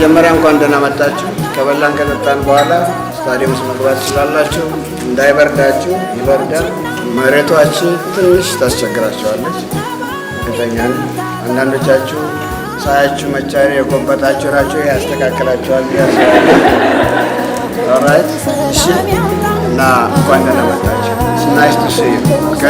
መጀመሪያ እንኳን ደህና መጣችሁ። ከበላን ከጠጣን በኋላ ስታዲየም ውስጥ መግባት ትችላላችሁ። እንዳይበርዳችሁ፣ ይበርዳል። መሬቷችን ትንሽ ታስቸግራችኋለች። እርግጠኛ ነኝ አንዳንዶቻችሁ ሳያችሁ መቻሪ የጎበጣችሁ ናቸው። ያስተካክላችኋል ያስባለሁ። ኦልራይት እሺ። እና እንኳን ደህና መጣችሁ። ናይስ ቱ ሲ ዩ ኦኬ።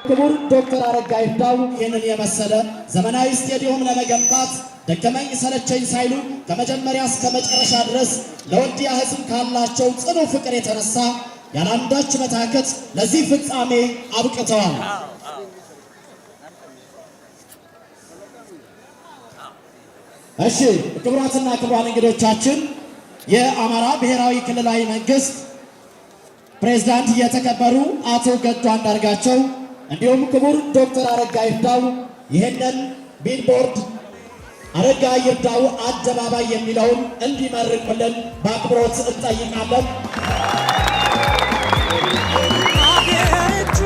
ክቡር ዶክተር አረጋ ይርዳው ይህንን የመሰለ ዘመናዊ ስቴዲየም ለመገንባት ደከመኝ ሰለቸኝ ሳይሉ ከመጀመሪያ እስከ መጨረሻ ድረስ ለወልዲያ ሕዝብ ካላቸው ጽኑ ፍቅር የተነሳ ያላንዳች መታከት ለዚህ ፍጻሜ አብቅተዋል። እሺ ክቡራትና ክቡራን እንግዶቻችን የአማራ ብሔራዊ ክልላዊ መንግስት ፕሬዝዳንት የተከበሩ አቶ ገዱ አንዳርጋቸው እንዲሁም ክቡር ዶክተር አረጋ ይርዳው ይሄንን ቢልቦርድ አረጋ ይርዳው አደባባይ የሚለውን እንዲመርቁልን በአክብሮት እንጠይቃለን። አገሬቱ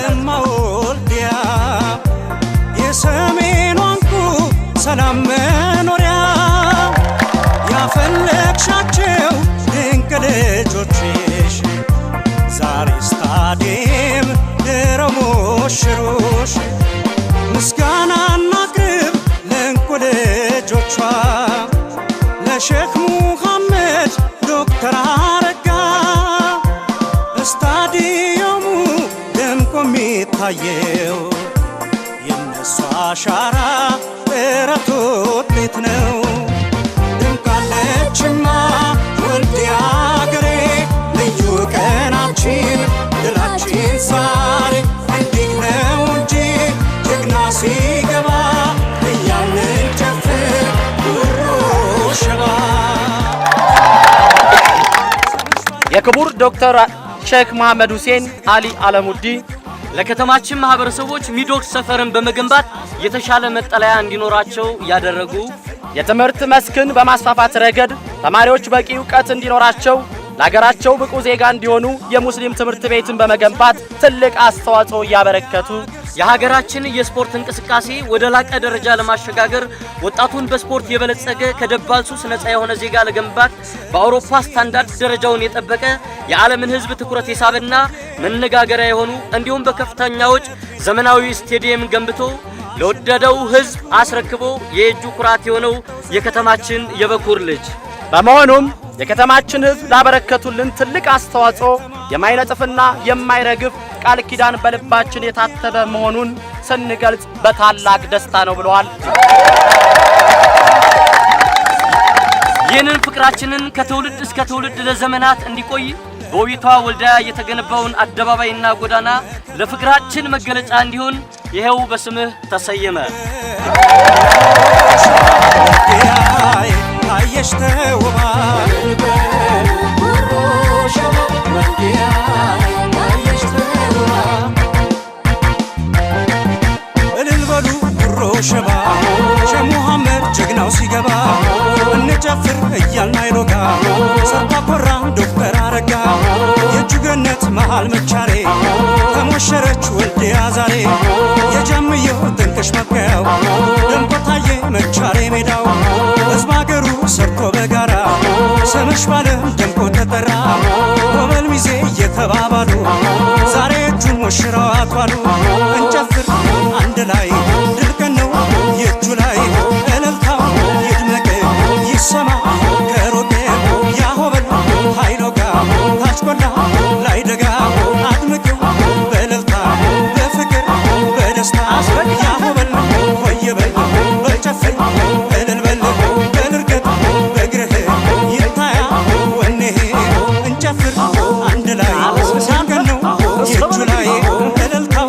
እማወልዲያ የሰሜኑ እንቁ ሰላም መኖሪያ ያፈለቅሻቸው ድንቅ ልጆችሽ ዛሬ ስታዲየም ሙሽሮሽ ምስጋና እናቅርብ ለእንቁ ልጆቿ ለሼክ ሙሐመድ ዶክተር አረጋ ስታዲየሙ ደምቆ የሚታየው የነሱ አሻራ ጥረቱ ውጤት ነው። ደምቃለችማ ወልዲያ አገሬ ልዩ ቀናችን ድላችን ዛሬ እንዲህ ነው እንጂ ጀግና ሲገባ እያልን ጨፍር ጉሮ ሸባ። የክቡር ዶክተር ሼክ መሐመድ ሁሴን አሊ አለሙዲ ለከተማችን ማህበረሰቦች ሚዶክስ ሰፈርን በመገንባት የተሻለ መጠለያ እንዲኖራቸው ያደረጉ የትምህርት መስክን በማስፋፋት ረገድ ተማሪዎች በቂ ዕውቀት እንዲኖራቸው ለሀገራቸው ብቁ ዜጋ እንዲሆኑ የሙስሊም ትምህርት ቤትን በመገንባት ትልቅ አስተዋጽኦ ያበረከቱ የሀገራችን የስፖርት እንቅስቃሴ ወደ ላቀ ደረጃ ለማሸጋገር ወጣቱን በስፖርት የበለጸገ ከደባል ሱስ ነፃ የሆነ ዜጋ ለገንባት በአውሮፓ ስታንዳርድ ደረጃውን የጠበቀ የዓለምን ሕዝብ ትኩረት የሳበና መነጋገሪያ የሆኑ እንዲሁም በከፍተኛ ወጪ ዘመናዊ ስቴዲየም ገንብቶ ለወደደው ሕዝብ አስረክቦ የእጁ ኩራት የሆነው የከተማችን የበኩር ልጅ በመሆኑም የከተማችን ሕዝብ ላበረከቱልን ትልቅ አስተዋጽኦ የማይነጥፍና የማይረግፍ ቃል ኪዳን በልባችን የታተበ መሆኑን ስንገልጽ በታላቅ ደስታ ነው ብለዋል። ይህንን ፍቅራችንን ከትውልድ እስከ ትውልድ ለዘመናት እንዲቆይ በውቢቷ ወልዲያ የተገነባውን አደባባይና ጎዳና ለፍቅራችን መገለጫ እንዲሆን ይሄው በስምህ ተሰየመ። አየሽ ተውባ እልልበሉ ጉሮ ሸባ ሸሙሐመድ ጀግናው ሲገባ እንጨፍር እያልን አይሎጋ ሰርታ ኮራ ዶክተር አረጋ የእጁ ገነት መሃል መቻሬ ተሞሸረች ወልዲያ ዛሬ የጃምየው ጥንቅሽ መብቀያው ደምቆ ታየ መቻሬ ሜዳው ሕዝብ አገሩ ሰርቶ በጋራ ስምሽ ባለም ደምቆ ተጠራ ወበል ሚዜ እየተባባሉ ዛሬ እጁን ሞሽረው አቷሉ እንጨፍር አንድ ላይ ድል ቀን ነው የእጁ ላይ እልልታው ይድመቅ ይሰማ ከሮቄ ያሆበል ኃይሎጋ ታች ቆላ ላይ ደጋ አድምቄው በእልልታ በፍቅር በደስታ ያሆበል ወየበል በጨፍር እልልበል በድርገት በእግርህ ይታያ ወኔህ እንጨፍር አንድ ላይ ድል ቀን ነው የእጁ ላይ እልልታው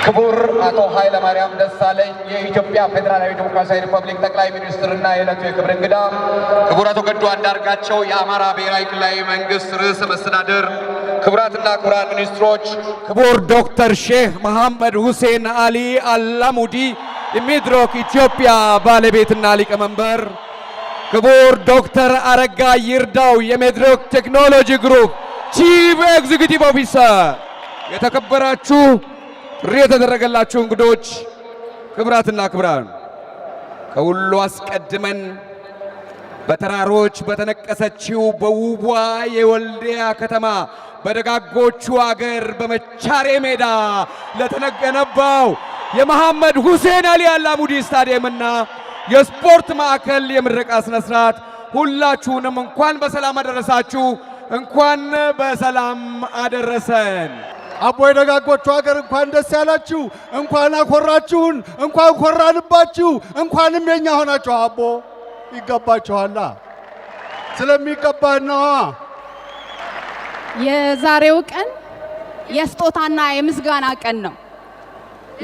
ክቡር አቶ ኃይለማርያም ደሳለኝ የኢትዮጵያ ፌዴራላዊ ዲሞክራሲያዊ ሪፐብሊክ ጠቅላይ ሚኒስትርና የዕለቱ የክብር እንግዳ፣ ክቡር አቶ ገዱ አንዳርጋቸው የአማራ ብሔራዊ ክልላዊ መንግስት ርዕሰ መስተዳድር፣ ክቡራትና ክቡራን ሚኒስትሮች፣ ክቡር ዶክተር ሼህ መሐመድ ሁሴን አሊ አላሙዲ የሚድሮክ ኢትዮጵያ ባለቤትና ሊቀመንበር፣ ክቡር ዶክተር አረጋ ይርዳው የሜድሮክ ቴክኖሎጂ ግሩፕ ቺፍ ኤግዚኪዩቲቭ ኦፊሰር፣ የተከበራችሁ ጥሪ የተደረገላችሁ እንግዶች፣ ክቡራትና ክቡራን፣ ከሁሉ አስቀድመን በተራሮች በተነቀሰችው በውቧ የወልዲያ ከተማ በደጋጎቹ አገር በመቻሬ ሜዳ ለተገነባው የመሐመድ ሁሴን አሊ አላሙዲ ስታዲየምና የስፖርት ማዕከል የምረቃ ስነ ስርዓት ሁላችሁንም እንኳን በሰላም አደረሳችሁ፣ እንኳን በሰላም አደረሰን። አቦ የደጋጎቹ ሀገር እንኳን ደስ ያላችሁ፣ እንኳን አኮራችሁን፣ እንኳን ኮራንባችሁ፣ እንኳንም የኛ ሆናችሁ። አቦ ይገባችኋላ፣ ስለሚገባን ነዋ። የዛሬው ቀን የስጦታና የምስጋና ቀን ነው።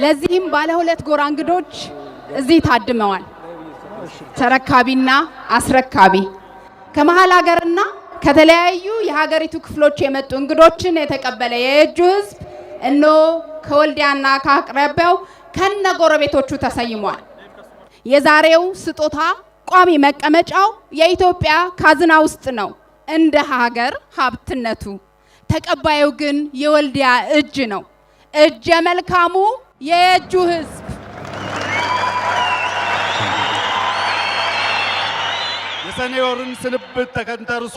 ለዚህም ባለ ሁለት ጎራ እንግዶች እዚህ ታድመዋል። ተረካቢና አስረካቢ ከመሃል ሀገርና ከተለያዩ የሀገሪቱ ክፍሎች የመጡ እንግዶችን የተቀበለ የየጁ ህዝብ እኖ ከወልዲያና ከአቅራቢያው ከነ ጎረቤቶቹ ተሰይሟል። የዛሬው ስጦታ ቋሚ መቀመጫው የኢትዮጵያ ካዝና ውስጥ ነው እንደ ሀገር ሀብትነቱ። ተቀባዩ ግን የወልዲያ እጅ ነው። እጀ መልካሙ የየጁ ህዝብ የሰኔ ወርን ስንብት ተከንተርሶ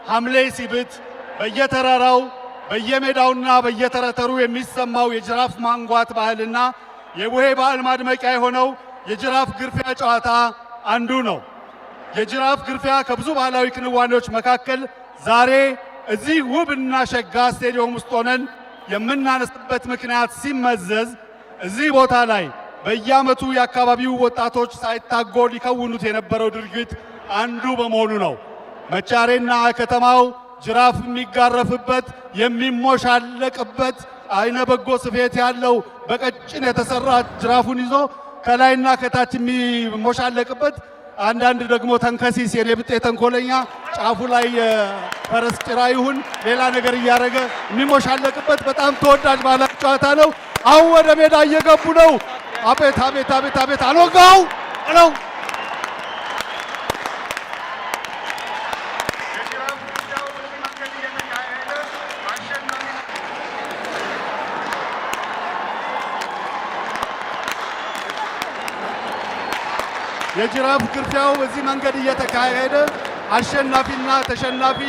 ሐምሌ ሲብት በየተራራው በየሜዳውና በየተረተሩ የሚሰማው የጅራፍ ማንጓት ባህልና የቡሄ ባህል ማድመቂያ የሆነው የጅራፍ ግርፊያ ጨዋታ አንዱ ነው። የጅራፍ ግርፊያ ከብዙ ባህላዊ ክንዋኔዎች መካከል ዛሬ እዚህ ውብና ሸጋ ስቴዲየም ውስጥ ሆነን የምናነስበት ምክንያት ሲመዘዝ እዚህ ቦታ ላይ በየዓመቱ የአካባቢው ወጣቶች ሳይታጎል ይከውኑት የነበረው ድርጊት አንዱ በመሆኑ ነው። መቻሬና ከተማው ጅራፍ የሚጋረፍበት የሚሞሻለቅበት አይነ በጎ ስፌት ያለው በቀጭን የተሰራ ጅራፉን ይዞ ከላይና ከታች የሚሞሻለቅበት፣ አንዳንድ ደግሞ ተንከሲስ የኔ ብጤ ተንኮለኛ ጫፉ ላይ ፈረስ ጭራ ይሁን ሌላ ነገር እያደረገ የሚሞሻለቅበት በጣም ተወዳጅ ባህላዊ ጨዋታ ነው። አሁን ወደ ሜዳ እየገቡ ነው። አቤት አቤት አቤት አቤት! አልወጋው ነው። የጅራፍ ግርፊያው በዚህ መንገድ እየተካሄደ አሸናፊና ተሸናፊ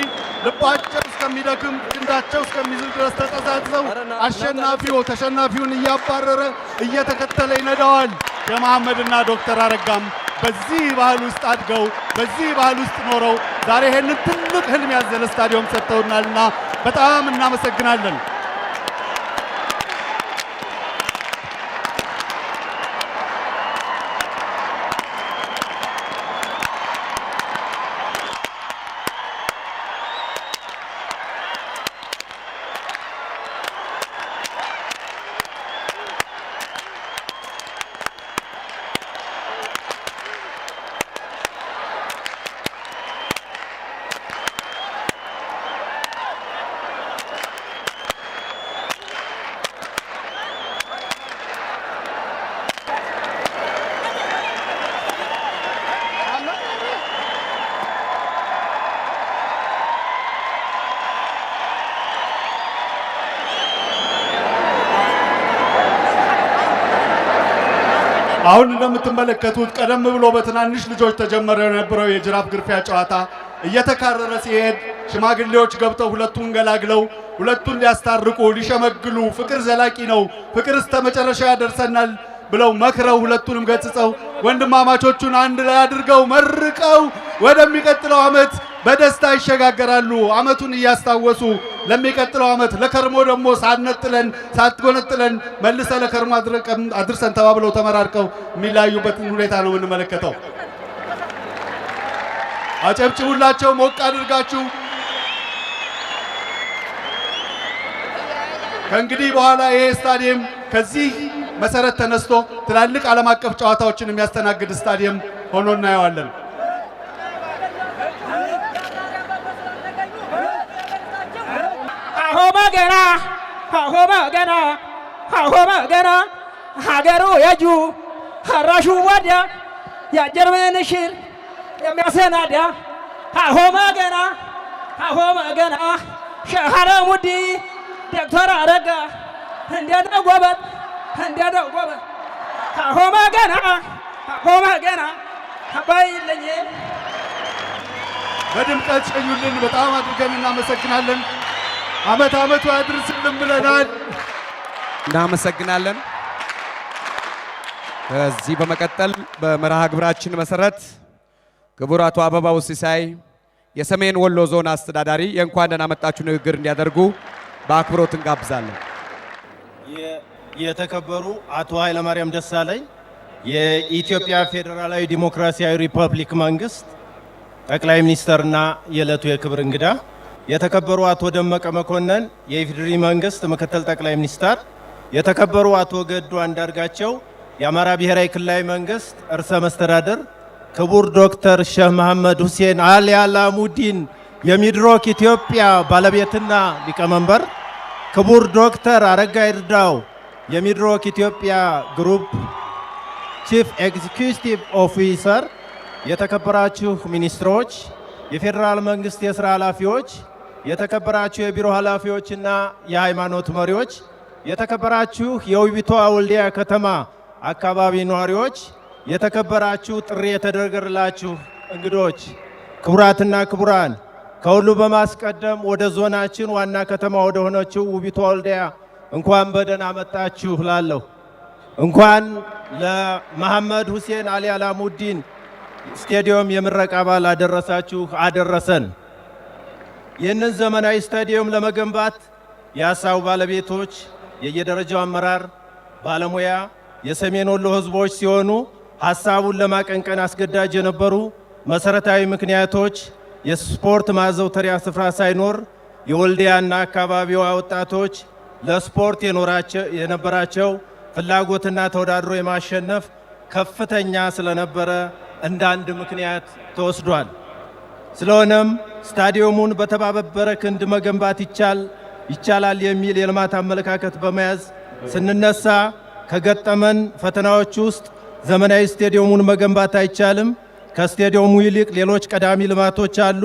ልባቸው እስከሚደክም ክንዳቸው እስከሚዝል ድረስ ተጠዛዝዘው አሸናፊው ተሸናፊውን እያባረረ እየተከተለ ይነዳዋል። የመሐመድና ዶክተር አረጋም በዚህ ባህል ውስጥ አድገው በዚህ ባህል ውስጥ ኖረው ዛሬ ይሄንን ትልቅ ህልም ያዘለ ስታዲየም ሰጥተውናልና በጣም እናመሰግናለን። አሁን እንደምትመለከቱት ቀደም ብሎ በትናንሽ ልጆች ተጀመረ የነበረው የጅራፍ ግርፊያ ጨዋታ እየተካረረ ሲሄድ ሽማግሌዎች ገብተው ሁለቱን ገላግለው ሁለቱን ሊያስታርቁ ሊሸመግሉ ፍቅር ዘላቂ ነው፣ ፍቅር እስከ መጨረሻ ያደርሰናል ብለው መክረው ሁለቱንም ገጽጸው ወንድማማቾቹን አንድ ላይ አድርገው መርቀው ወደሚቀጥለው ዓመት በደስታ ይሸጋገራሉ። ዓመቱን እያስታወሱ ለሚቀጥለው ዓመት ለከርሞ ደግሞ ሳትጎነጥለን መልሰ ለከርሞ አድርሰን ተባብለው ተመራርቀው የሚለያዩበትን ሁኔታ ነው የምንመለከተው። አጨብጭቡላቸው፣ ሞቅ አድርጋችሁ። ከእንግዲህ በኋላ ይሄ ስታዲየም ከዚህ መሰረት ተነስቶ ትላልቅ ዓለም አቀፍ ጨዋታዎችን የሚያስተናግድ ስታዲየም ሆኖ እናየዋለን። ገና ሀገሩ የጁ ሀራሹ ወዲያ የጀርመን ሽር የሚያሰናዳ ገና ሼህ አለሙዲ ዶክተር አረጋ እንደው ጎበዝ ገና ባይልኝ በድምቀት ሸኙልን። በጣም አድርገን እናመሰግናለን። ዓመት ዓመቱ ያድርስልን ብለናል። እናመሰግናለን። ከዚህ በመቀጠል በመርሃ ግብራችን መሰረት ክቡር አቶ አበባው ሲሳይ የሰሜን ወሎ ዞን አስተዳዳሪ የእንኳን ደህና መጣችሁ ንግግር እንዲያደርጉ በአክብሮት እንጋብዛለን። የተከበሩ አቶ ኃይለማርያም ደሳለኝ የኢትዮጵያ ፌዴራላዊ ዲሞክራሲያዊ ሪፐብሊክ መንግስት ጠቅላይ ሚኒስተርና የዕለቱ የክብር እንግዳ፣ የተከበሩ አቶ ደመቀ መኮንን የኢፌዴሪ መንግስት ምክትል ጠቅላይ ሚኒስተር፣ የተከበሩ አቶ ገዱ አንዳርጋቸው የአማራ ብሔራዊ ክልላዊ መንግስት ርዕሰ መስተዳድር፣ ክቡር ዶክተር ሼህ መሐመድ ሁሴን አሊ አላሙዲን የሚድሮክ ኢትዮጵያ ባለቤትና ሊቀመንበር፣ ክቡር ዶክተር አረጋ ይርዳው የሚድሮክ ኢትዮጵያ ግሩፕ ቺፍ ኤግዚኪዩቲቭ ኦፊሰር፣ የተከበራችሁ ሚኒስትሮች፣ የፌዴራል መንግስት የሥራ ኃላፊዎች፣ የተከበራችሁ የቢሮ ኃላፊዎችና የሃይማኖት መሪዎች፣ የተከበራችሁ የውቢቷ ወልዲያ ከተማ አካባቢ ነዋሪዎች፣ የተከበራችሁ ጥሪ የተደረገላችሁ እንግዶች፣ ክቡራትና ክቡራን፣ ከሁሉ በማስቀደም ወደ ዞናችን ዋና ከተማ ወደ ሆነችው ውቢቷ ወልዲያ እንኳን በደህና መጣችሁ ላለሁ። እንኳን ለመሐመድ ሁሴን አሊ አላሙዲን ስቴዲየም የምረቃ በዓል አደረሳችሁ አደረሰን። ይህንን ዘመናዊ ስታዲየም ለመገንባት የሀሳቡ ባለቤቶች የየደረጃው አመራር ባለሙያ የሰሜን ወሎ ህዝቦች ሲሆኑ ሀሳቡን ለማቀንቀን አስገዳጅ የነበሩ መሰረታዊ ምክንያቶች የስፖርት ማዘውተሪያ ስፍራ ሳይኖር የወልዲያና አካባቢዋ ወጣቶች ለስፖርት የነበራቸው ፍላጎትና ተወዳድሮ የማሸነፍ ከፍተኛ ስለነበረ እንደ አንድ ምክንያት ተወስዷል። ስለሆነም ስታዲየሙን በተባበረ ክንድ መገንባት ይቻላል የሚል የልማት አመለካከት በመያዝ ስንነሳ ከገጠመን ፈተናዎች ውስጥ ዘመናዊ ስቴዲየሙን መገንባት አይቻልም፣ ከስቴዲየሙ ይልቅ ሌሎች ቀዳሚ ልማቶች አሉ፣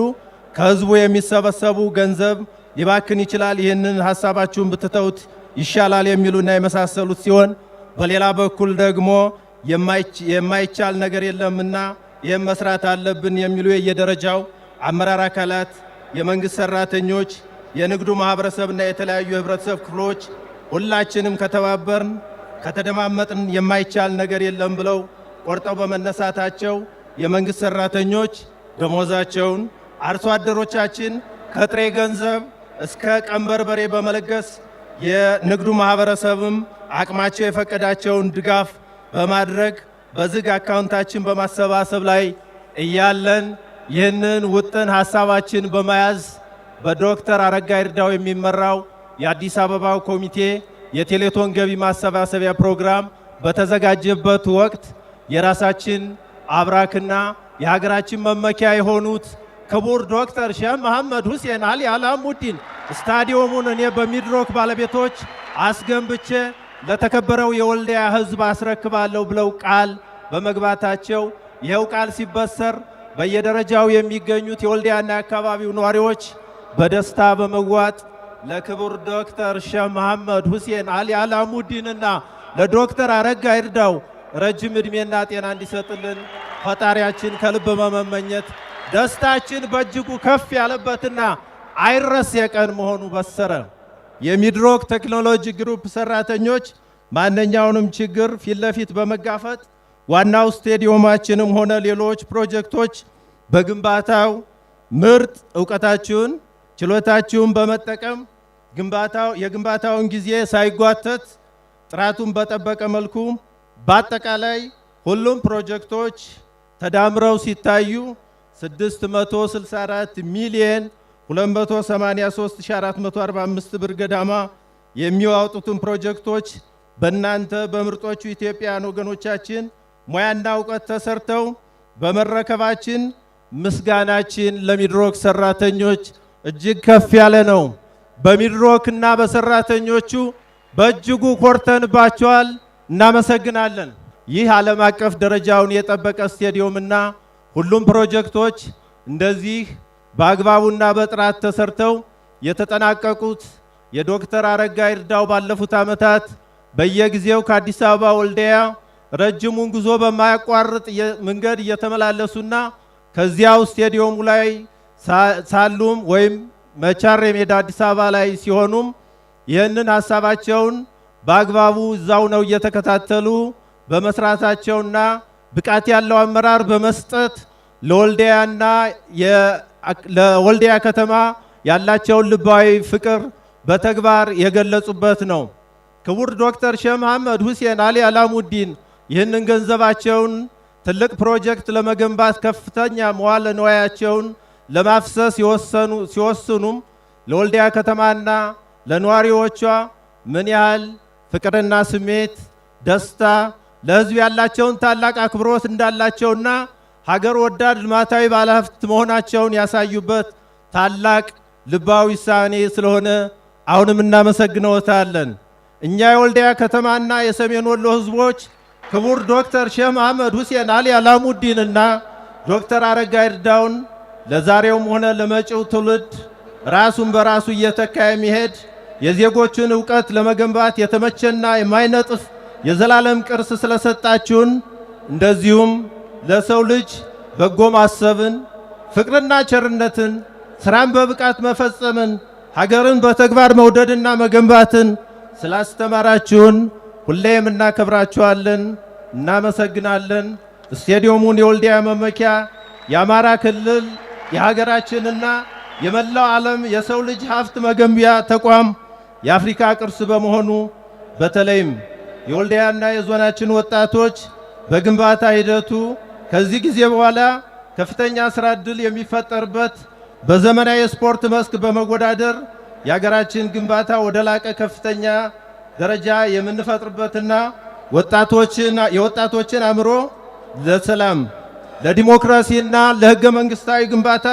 ከህዝቡ የሚሰበሰቡ ገንዘብ ሊባክን ይችላል፣ ይህንን ሀሳባችሁን ብትተውት ይሻላል የሚሉና የመሳሰሉት ሲሆን፣ በሌላ በኩል ደግሞ የማይቻል ነገር የለምና ይህም መስራት አለብን የሚሉ የየደረጃው አመራር አካላት፣ የመንግስት ሰራተኞች፣ የንግዱ ማህበረሰብና የተለያዩ የህብረተሰብ ክፍሎች ሁላችንም ከተባበርን ከተደማመጥን የማይቻል ነገር የለም ብለው ቆርጠው በመነሳታቸው የመንግስት ሰራተኞች ደሞዛቸውን፣ አርሶ አደሮቻችን ከጥሬ ገንዘብ እስከ ቀንበር በሬ በመለገስ የንግዱ ማህበረሰብም አቅማቸው የፈቀዳቸውን ድጋፍ በማድረግ በዝግ አካውንታችን በማሰባሰብ ላይ እያለን ይህንን ውጥን ሀሳባችን በመያዝ በዶክተር አረጋ ይርዳው የሚመራው የአዲስ አበባው ኮሚቴ የቴሌቶን ገቢ ማሰባሰቢያ ፕሮግራም በተዘጋጀበት ወቅት የራሳችን አብራክና የሀገራችን መመኪያ የሆኑት ክቡር ዶክተር ሼህ መሐመድ ሁሴን አሊ አላሙዲን ስታዲየሙን እኔ በሚድሮክ ባለቤቶች አስገንብቼ ለተከበረው የወልዲያ ህዝብ አስረክባለሁ ብለው ቃል በመግባታቸው ይኸው ቃል ሲበሰር በየደረጃው የሚገኙት የወልዲያና አካባቢው ነዋሪዎች በደስታ በመዋጥ ለክቡር ዶክተር ሼህ መሐመድ ሁሴን አሊ አላሙዲንና ለዶክተር አረጋ ይርዳው ረጅም ዕድሜና ጤና እንዲሰጥልን ፈጣሪያችን ከልብ በመመኘት ደስታችን በእጅጉ ከፍ ያለበትና አይረሴ ቀን መሆኑ በሰረ። የሚድሮክ ቴክኖሎጂ ግሩፕ ሰራተኞች ማንኛውንም ችግር ፊት ለፊት በመጋፈጥ ዋናው ስቴዲየማችንም ሆነ ሌሎች ፕሮጀክቶች በግንባታው ምርጥ ዕውቀታችሁን ችሎታችሁን በመጠቀም የግንባታውን ጊዜ ሳይጓተት ጥራቱን በጠበቀ መልኩ በአጠቃላይ ሁሉም ፕሮጀክቶች ተዳምረው ሲታዩ 664 ሚሊዮን 283445 ብር ገዳማ የሚያወጡትን ፕሮጀክቶች በእናንተ በምርጦቹ ኢትዮጵያውያን ወገኖቻችን ሙያና እውቀት ተሰርተው በመረከባችን ምስጋናችን ለሚድሮክ ሰራተኞች እጅግ ከፍ ያለ ነው። በሚድሮክና በሰራተኞቹ በእጅጉ ኮርተንባቸዋል። እናመሰግናለን። ይህ ዓለም አቀፍ ደረጃውን የጠበቀ ስቴዲየምና ሁሉም ፕሮጀክቶች እንደዚህ በአግባቡና በጥራት ተሰርተው የተጠናቀቁት የዶክተር አረጋ ይርዳው ባለፉት ዓመታት በየጊዜው ከአዲስ አበባ ወልዲያ ረጅሙን ጉዞ በማያቋርጥ መንገድ እየተመላለሱና ከዚያው ስቴዲየሙ ላይ ሳሉም ወይም መቻሬ ሜዳ አዲስ አበባ ላይ ሲሆኑም ይህንን ሐሳባቸውን በአግባቡ እዛው ነው እየተከታተሉ በመስራታቸውና ብቃት ያለው አመራር በመስጠት ለወልዲያና ለወልዲያ ከተማ ያላቸውን ልባዊ ፍቅር በተግባር የገለጹበት ነው። ክቡር ዶክተር ሼህ መሐመድ ሁሴን አሊ አላሙዲን ይህንን ገንዘባቸውን ትልቅ ፕሮጀክት ለመገንባት ከፍተኛ መዋለ ንዋያቸውን ለማፍሰስ ሲወስኑም ለወልዲያ ከተማና ለነዋሪዎቿ ምን ያህል ፍቅርና ስሜት ደስታ ለሕዝብ ያላቸውን ታላቅ አክብሮት እንዳላቸውና ሀገር ወዳድ ልማታዊ ባለሀብት መሆናቸውን ያሳዩበት ታላቅ ልባዊ ውሳኔ ስለሆነ አሁንም እናመሰግነዎታለን። እኛ የወልዲያ ከተማና የሰሜን ወሎ ሕዝቦች ክቡር ዶክተር ሼህ መሐመድ ሁሴን አሊ አላሙዲንና ዶክተር አረጋ ይርዳውን ለዛሬውም ሆነ ለመጪው ትውልድ ራሱን በራሱ እየተካ የሚሄድ የዜጎችን ዕውቀት ለመገንባት የተመቸና የማይነጥፍ የዘላለም ቅርስ ስለሰጣችሁን እንደዚሁም ለሰው ልጅ በጎ ማሰብን፣ ፍቅርና ቸርነትን፣ ስራን በብቃት መፈጸምን፣ ሀገርን በተግባር መውደድና መገንባትን ስላስተማራችሁን ሁሌም እናከብራችኋለን፣ እናመሰግናለን። ስቴዲየሙን የወልዲያ መመኪያ የአማራ ክልል የሀገራችንና የመላው ዓለም የሰው ልጅ ሀብት መገንቢያ ተቋም የአፍሪካ ቅርስ በመሆኑ በተለይም የወልዲያና የዞናችን ወጣቶች በግንባታ ሂደቱ ከዚህ ጊዜ በኋላ ከፍተኛ ስራ ዕድል የሚፈጠርበት በዘመናዊ የስፖርት መስክ በመወዳደር የሀገራችን ግንባታ ወደ ላቀ ከፍተኛ ደረጃ የምንፈጥርበትና የወጣቶችን አእምሮ ለሰላም ለዲሞክራሲና ለሕገ መንግስታዊ ግንባታ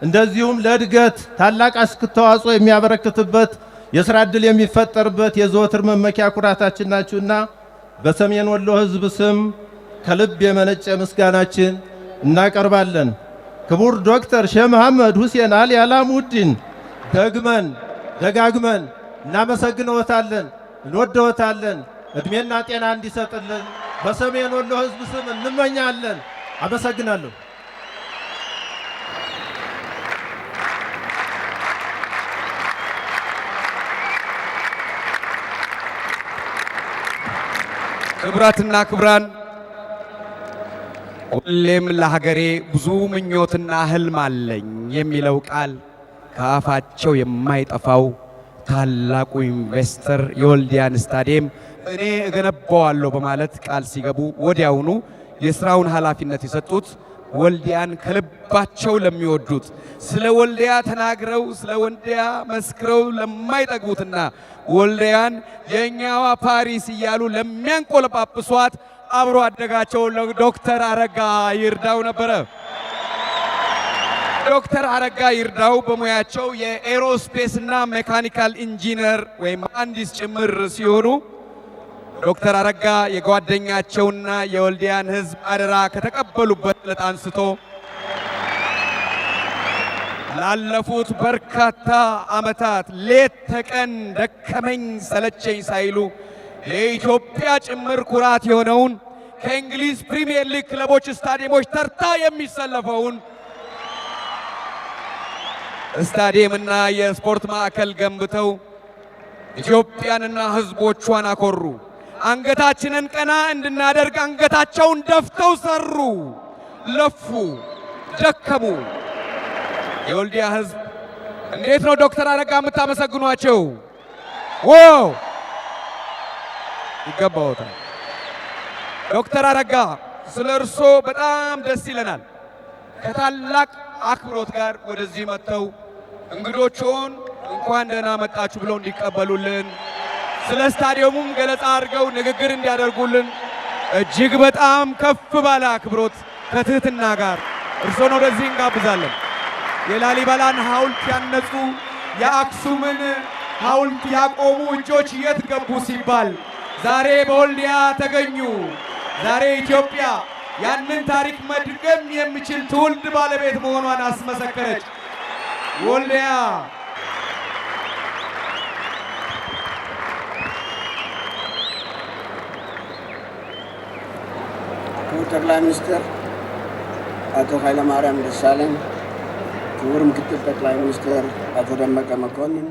እንደዚሁም ለእድገት ታላቅ አስተዋጽኦ የሚያበረክትበት የስራ ዕድል የሚፈጠርበት የዘወትር መመኪያ ኩራታችን ናችሁና በሰሜን ወሎ ሕዝብ ስም ከልብ የመነጨ ምስጋናችን እናቀርባለን። ክቡር ዶክተር ሼህ መሐመድ ሁሴን አሊ አላሙዲን ደጋግመን እናመሰግነዎታለን፣ እንወደዎታለን። እድሜና ጤና እንዲሰጥልን በሰሜን ወሎ ሕዝብ ስም እንመኛለን። አመሰግናለሁ። ክቡራትና ክቡራን፣ ሁሌም ለሀገሬ ብዙ ምኞትና ህልም አለኝ የሚለው ቃል ከአፋቸው የማይጠፋው ታላቁ ኢንቨስተር የወልዲያን ስታዲየም እኔ እገነባዋለሁ በማለት ቃል ሲገቡ ወዲያውኑ የስራውን ኃላፊነት የሰጡት ወልዲያን ከልባቸው ለሚወዱት ስለ ወልዲያ ተናግረው ስለ ወልዲያ መስክረው ለማይጠግቡትና ወልዲያን የኛዋ ፓሪስ እያሉ ለሚያንቆለጳጵሷት አብሮ አደጋቸው ዶክተር አረጋ ይርዳው ነበረ። ዶክተር አረጋ ይርዳው በሙያቸው የኤሮስፔስ እና ሜካኒካል ኢንጂነር ወይም መሐንዲስ ጭምር ሲሆኑ ዶክተር አረጋ የጓደኛቸውና የወልዲያን ሕዝብ አደራ ከተቀበሉበት ዕለት አንስቶ ላለፉት በርካታ ዓመታት ሌት ተቀን ደከመኝ ሰለቸኝ ሳይሉ የኢትዮጵያ ጭምር ኩራት የሆነውን ከእንግሊዝ ፕሪሚየር ሊግ ክለቦች ስታዲየሞች ተርታ የሚሰለፈውን ስታዲየምና የስፖርት ማዕከል ገንብተው ኢትዮጵያንና ሕዝቦቿን አኮሩ። አንገታችንን ቀና እንድናደርግ አንገታቸውን ደፍተው ሰሩ፣ ለፉ፣ ደከሙ። የወልዲያ ሕዝብ እንዴት ነው ዶክተር አረጋ የምታመሰግኗቸው? ይገባዎታል። ዶክተር አረጋ ስለ እርሶ በጣም ደስ ይለናል። ከታላቅ አክብሮት ጋር ወደዚህ መጥተው እንግዶቹን እንኳን ደህና መጣችሁ ብለው እንዲቀበሉልን ስለ ስታዲየሙም ገለጻ አድርገው ንግግር እንዲያደርጉልን እጅግ በጣም ከፍ ባለ አክብሮት ከትህትና ጋር እርሶን ወደዚህ እንጋብዛለን። የላሊበላን ሐውልት ያነጹ የአክሱምን ሐውልት ያቆሙ እጆች የት ገቡ ሲባል ዛሬ በወልዲያ ተገኙ። ዛሬ ኢትዮጵያ ያንን ታሪክ መድገም የሚችል ትውልድ ባለቤት መሆኗን አስመሰከረች። ወልዲያ ክቡር ጠቅላይ ሚኒስትር አቶ ኃይለማርያም ደሳለኝ፣ ክቡር ምክትል ጠቅላይ ሚኒስትር አቶ ደመቀ መኮንን፣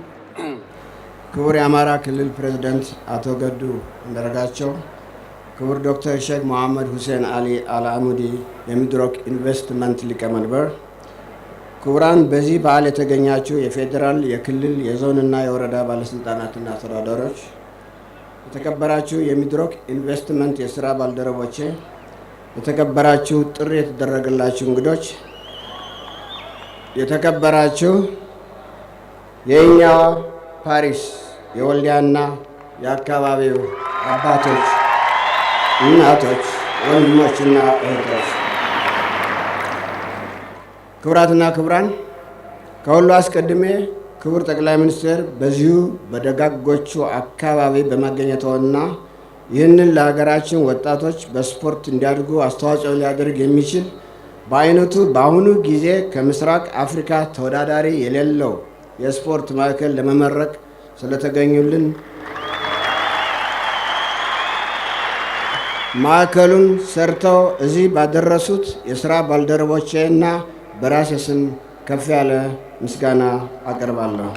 ክቡር የአማራ ክልል ፕሬዝዳንት አቶ ገዱ አንዳርጋቸው፣ ክቡር ዶክተር ሼክ መሐመድ ሁሴን አሊ አልአሙዲ የሚድሮክ ኢንቨስትመንት ሊቀመንበር፣ ክቡራን በዚህ በዓል የተገኛችሁ የፌዴራል፣ የክልል፣ የዞንና የወረዳ ባለስልጣናትና አስተዳዳሪዎች፣ የተከበራችሁ የሚድሮክ ኢንቨስትመንት የሥራ ባልደረቦቼ፣ የተከበራችሁ ጥሪ የተደረገላችሁ እንግዶች፣ የተከበራችሁ የእኛ ፓሪስ የወልዲያና የአካባቢው አባቶች፣ እናቶች፣ ወንድሞችና እህቶች፣ ክቡራትና ክቡራን፣ ከሁሉ አስቀድሜ ክቡር ጠቅላይ ሚኒስትር በዚሁ በደጋጎቹ አካባቢ በመገኘተውና ይህንን ለሀገራችን ወጣቶች በስፖርት እንዲያድጉ አስተዋጽኦ ሊያደርግ የሚችል በአይነቱ በአሁኑ ጊዜ ከምስራቅ አፍሪካ ተወዳዳሪ የሌለው የስፖርት ማዕከል ለመመረቅ ስለተገኙልን ማዕከሉን ሰርተው እዚህ ባደረሱት የሥራ ባልደረቦቼ እና በራሴ ስም ከፍ ያለ ምስጋና አቀርባለሁ።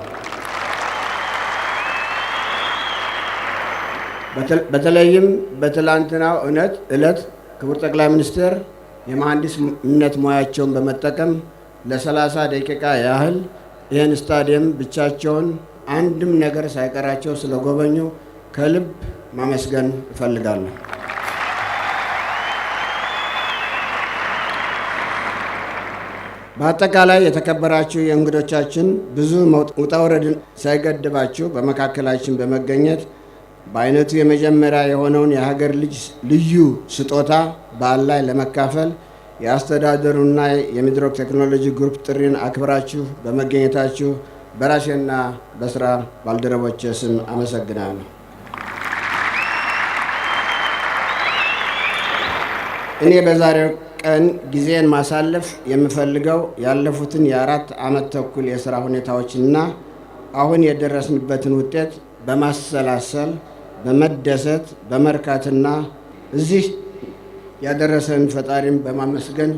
በተለይም በትላንትናው ዕለት ክቡር ጠቅላይ ሚኒስትር የመሐንዲስነት ሙያቸውን በመጠቀም ለ30 ደቂቃ ያህል ይህን ስታዲየም ብቻቸውን አንድም ነገር ሳይቀራቸው ስለጎበኙ ከልብ ማመስገን እፈልጋለሁ። በአጠቃላይ የተከበራችሁ የእንግዶቻችን ብዙ ውጣ ውረድን ሳይገድባችሁ በመካከላችን በመገኘት በአይነቱ የመጀመሪያ የሆነውን የሀገር ልጅ ልዩ ስጦታ በዓል ላይ ለመካፈል የአስተዳደሩና የሚድሮክ ቴክኖሎጂ ግሩፕ ጥሪን አክብራችሁ በመገኘታችሁ በራሴና በስራ ባልደረቦቼ ስም አመሰግናለሁ። እኔ በዛሬው ቀን ጊዜን ማሳለፍ የምፈልገው ያለፉትን የ4 ዓመት ተኩል የሥራ ሁኔታዎችና አሁን የደረስንበትን ውጤት በማሰላሰል በመደሰት በመርካትና እዚህ ያደረሰን ፈጣሪም በማመስገን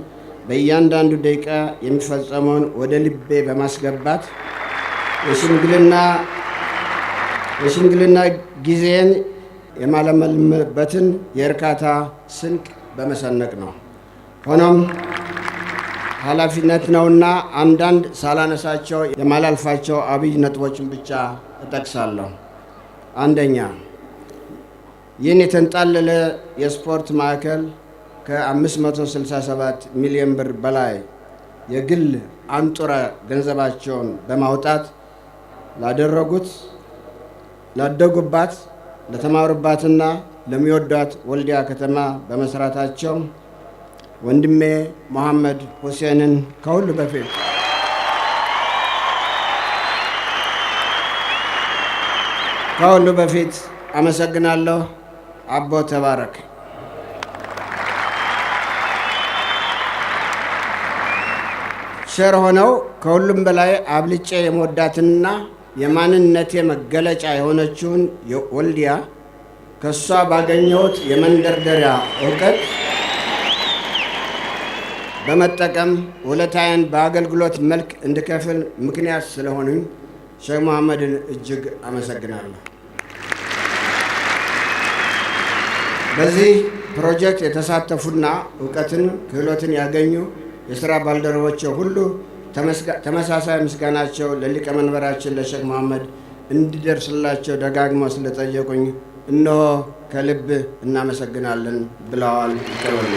በእያንዳንዱ ደቂቃ የሚፈጸመውን ወደ ልቤ በማስገባት የሽምግልና ጊዜን የማለመልምበትን የእርካታ ስንቅ በመሰነቅ ነው። ሆኖም ኃላፊነት ነውና አንዳንድ ሳላነሳቸው የማላልፋቸው አብይ ነጥቦችን ብቻ እጠቅሳለሁ። አንደኛ፣ ይህን የተንጣለለ የስፖርት ማዕከል ከ567 ሚሊዮን ብር በላይ የግል አንጡራ ገንዘባቸውን በማውጣት ላደጉባት፣ ለተማሩባትና ለሚወዷት ወልዲያ ከተማ በመስራታቸው ወንድሜ መሐመድ ሁሴንን ከሁሉ በፊት አመሰግናለሁ። አቦ ተባረክ። ሸር ሆነው ከሁሉም በላይ አብልጬ የመወዳትና የማንነቴ መገለጫ የሆነችውን ወልዲያ ከሷ ባገኘሁት የመንደርደሪያ እውቀት በመጠቀም ውለታዬን በአገልግሎት መልክ እንድከፍል ምክንያት ስለሆኑኝ ሼክ መሐመድን እጅግ አመሰግናለሁ። በዚህ ፕሮጀክት የተሳተፉና እውቀትን ክህሎትን ያገኙ የሥራ ባልደረቦቼ ሁሉ ተመሳሳይ ምስጋናቸው ለሊቀመንበራችን ለሼክ መሐመድ እንዲደርስላቸው ደጋግመው ስለጠየቁኝ እነሆ ከልብ እናመሰግናለን ብለዋል። ይቀበሉ።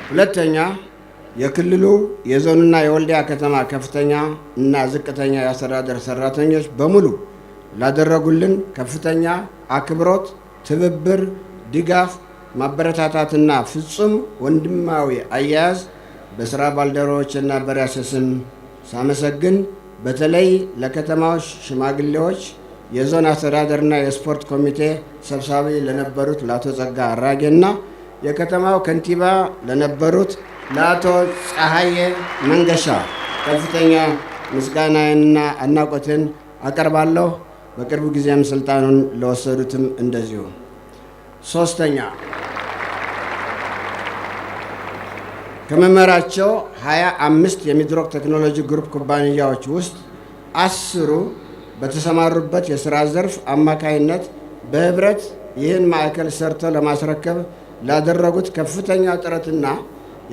ሁለተኛ፣ የክልሉ የዞንና የወልዲያ ከተማ ከፍተኛ እና ዝቅተኛ የአስተዳደር ሰራተኞች በሙሉ ላደረጉልን ከፍተኛ አክብሮት፣ ትብብር፣ ድጋፍ፣ ማበረታታትና ፍጹም ወንድማዊ አያያዝ በስራ ባልደረቦችና በራሴ ስም ሳመሰግን በተለይ ለከተማው ሽማግሌዎች፣ የዞን አስተዳደርና የስፖርት ኮሚቴ ሰብሳቢ ለነበሩት ለአቶ ጸጋ አራጌና የከተማው ከንቲባ ለነበሩት ለአቶ ፀሐዬ መንገሻ ከፍተኛ ምስጋናንና አድናቆትን አቀርባለሁ። በቅርብ ጊዜም ስልጣኑን ለወሰዱትም እንደዚሁ። ሶስተኛ ከመመራቸው 25 የሚድሮክ ቴክኖሎጂ ግሩፕ ኩባንያዎች ውስጥ 10ሩ በተሰማሩበት የሥራ ዘርፍ አማካይነት በህብረት ይህን ማዕከል ሰርተው ለማስረከብ ላደረጉት ከፍተኛ ጥረትና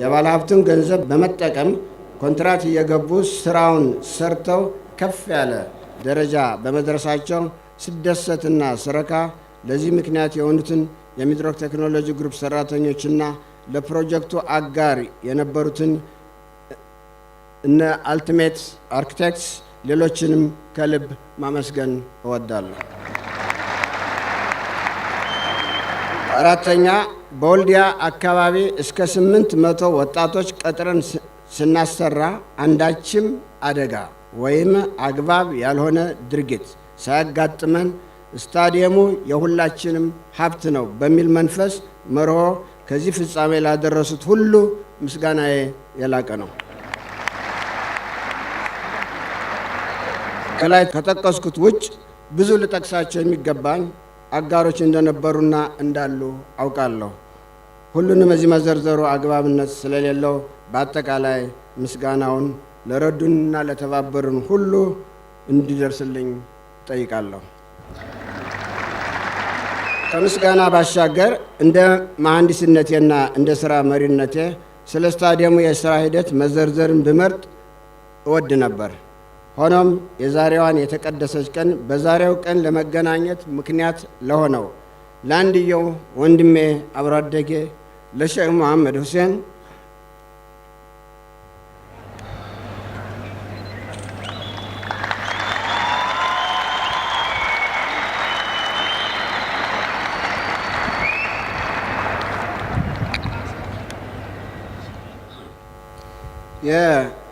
የባለሀብቱን ገንዘብ በመጠቀም ኮንትራት እየገቡ ስራውን ሰርተው ከፍ ያለ ደረጃ በመድረሳቸው ስደሰትና ስረካ ለዚህ ምክንያት የሆኑትን የሚድሮክ ቴክኖሎጂ ግሩፕ ሰራተኞችና ለፕሮጀክቱ አጋር የነበሩትን እነ አልቲሜት አርኪቴክትስ ሌሎችንም ከልብ ማመስገን እወዳለሁ። አራተኛ በወልዲያ አካባቢ እስከ 800 ወጣቶች ቀጥረን ስናሰራ አንዳችም አደጋ ወይም አግባብ ያልሆነ ድርጊት ሳያጋጥመን ስታዲየሙ የሁላችንም ሀብት ነው በሚል መንፈስ መርሆ ከዚህ ፍጻሜ ላደረሱት ሁሉ ምስጋናዬ የላቀ ነው። ከላይ ከጠቀስኩት ውጭ ብዙ ልጠቅሳቸው የሚገባኝ አጋሮች እንደነበሩና እንዳሉ አውቃለሁ። ሁሉንም እዚህ መዘርዘሩ አግባብነት ስለሌለው በአጠቃላይ ምስጋናውን ለረዱንና ለተባበሩን ሁሉ እንዲደርስልኝ ጠይቃለሁ። ከምስጋና ባሻገር እንደ መሐንዲስነቴና እንደ ሥራ መሪነቴ ስለ ስታዲየሙ የሥራ ሂደት መዘርዘርን ብመርጥ እወድ ነበር። ሆኖም የዛሬዋን የተቀደሰች ቀን በዛሬው ቀን ለመገናኘት ምክንያት ለሆነው ለአንድየው ወንድሜ አብሮ አደጌ ለሼክ መሐመድ ሁሴን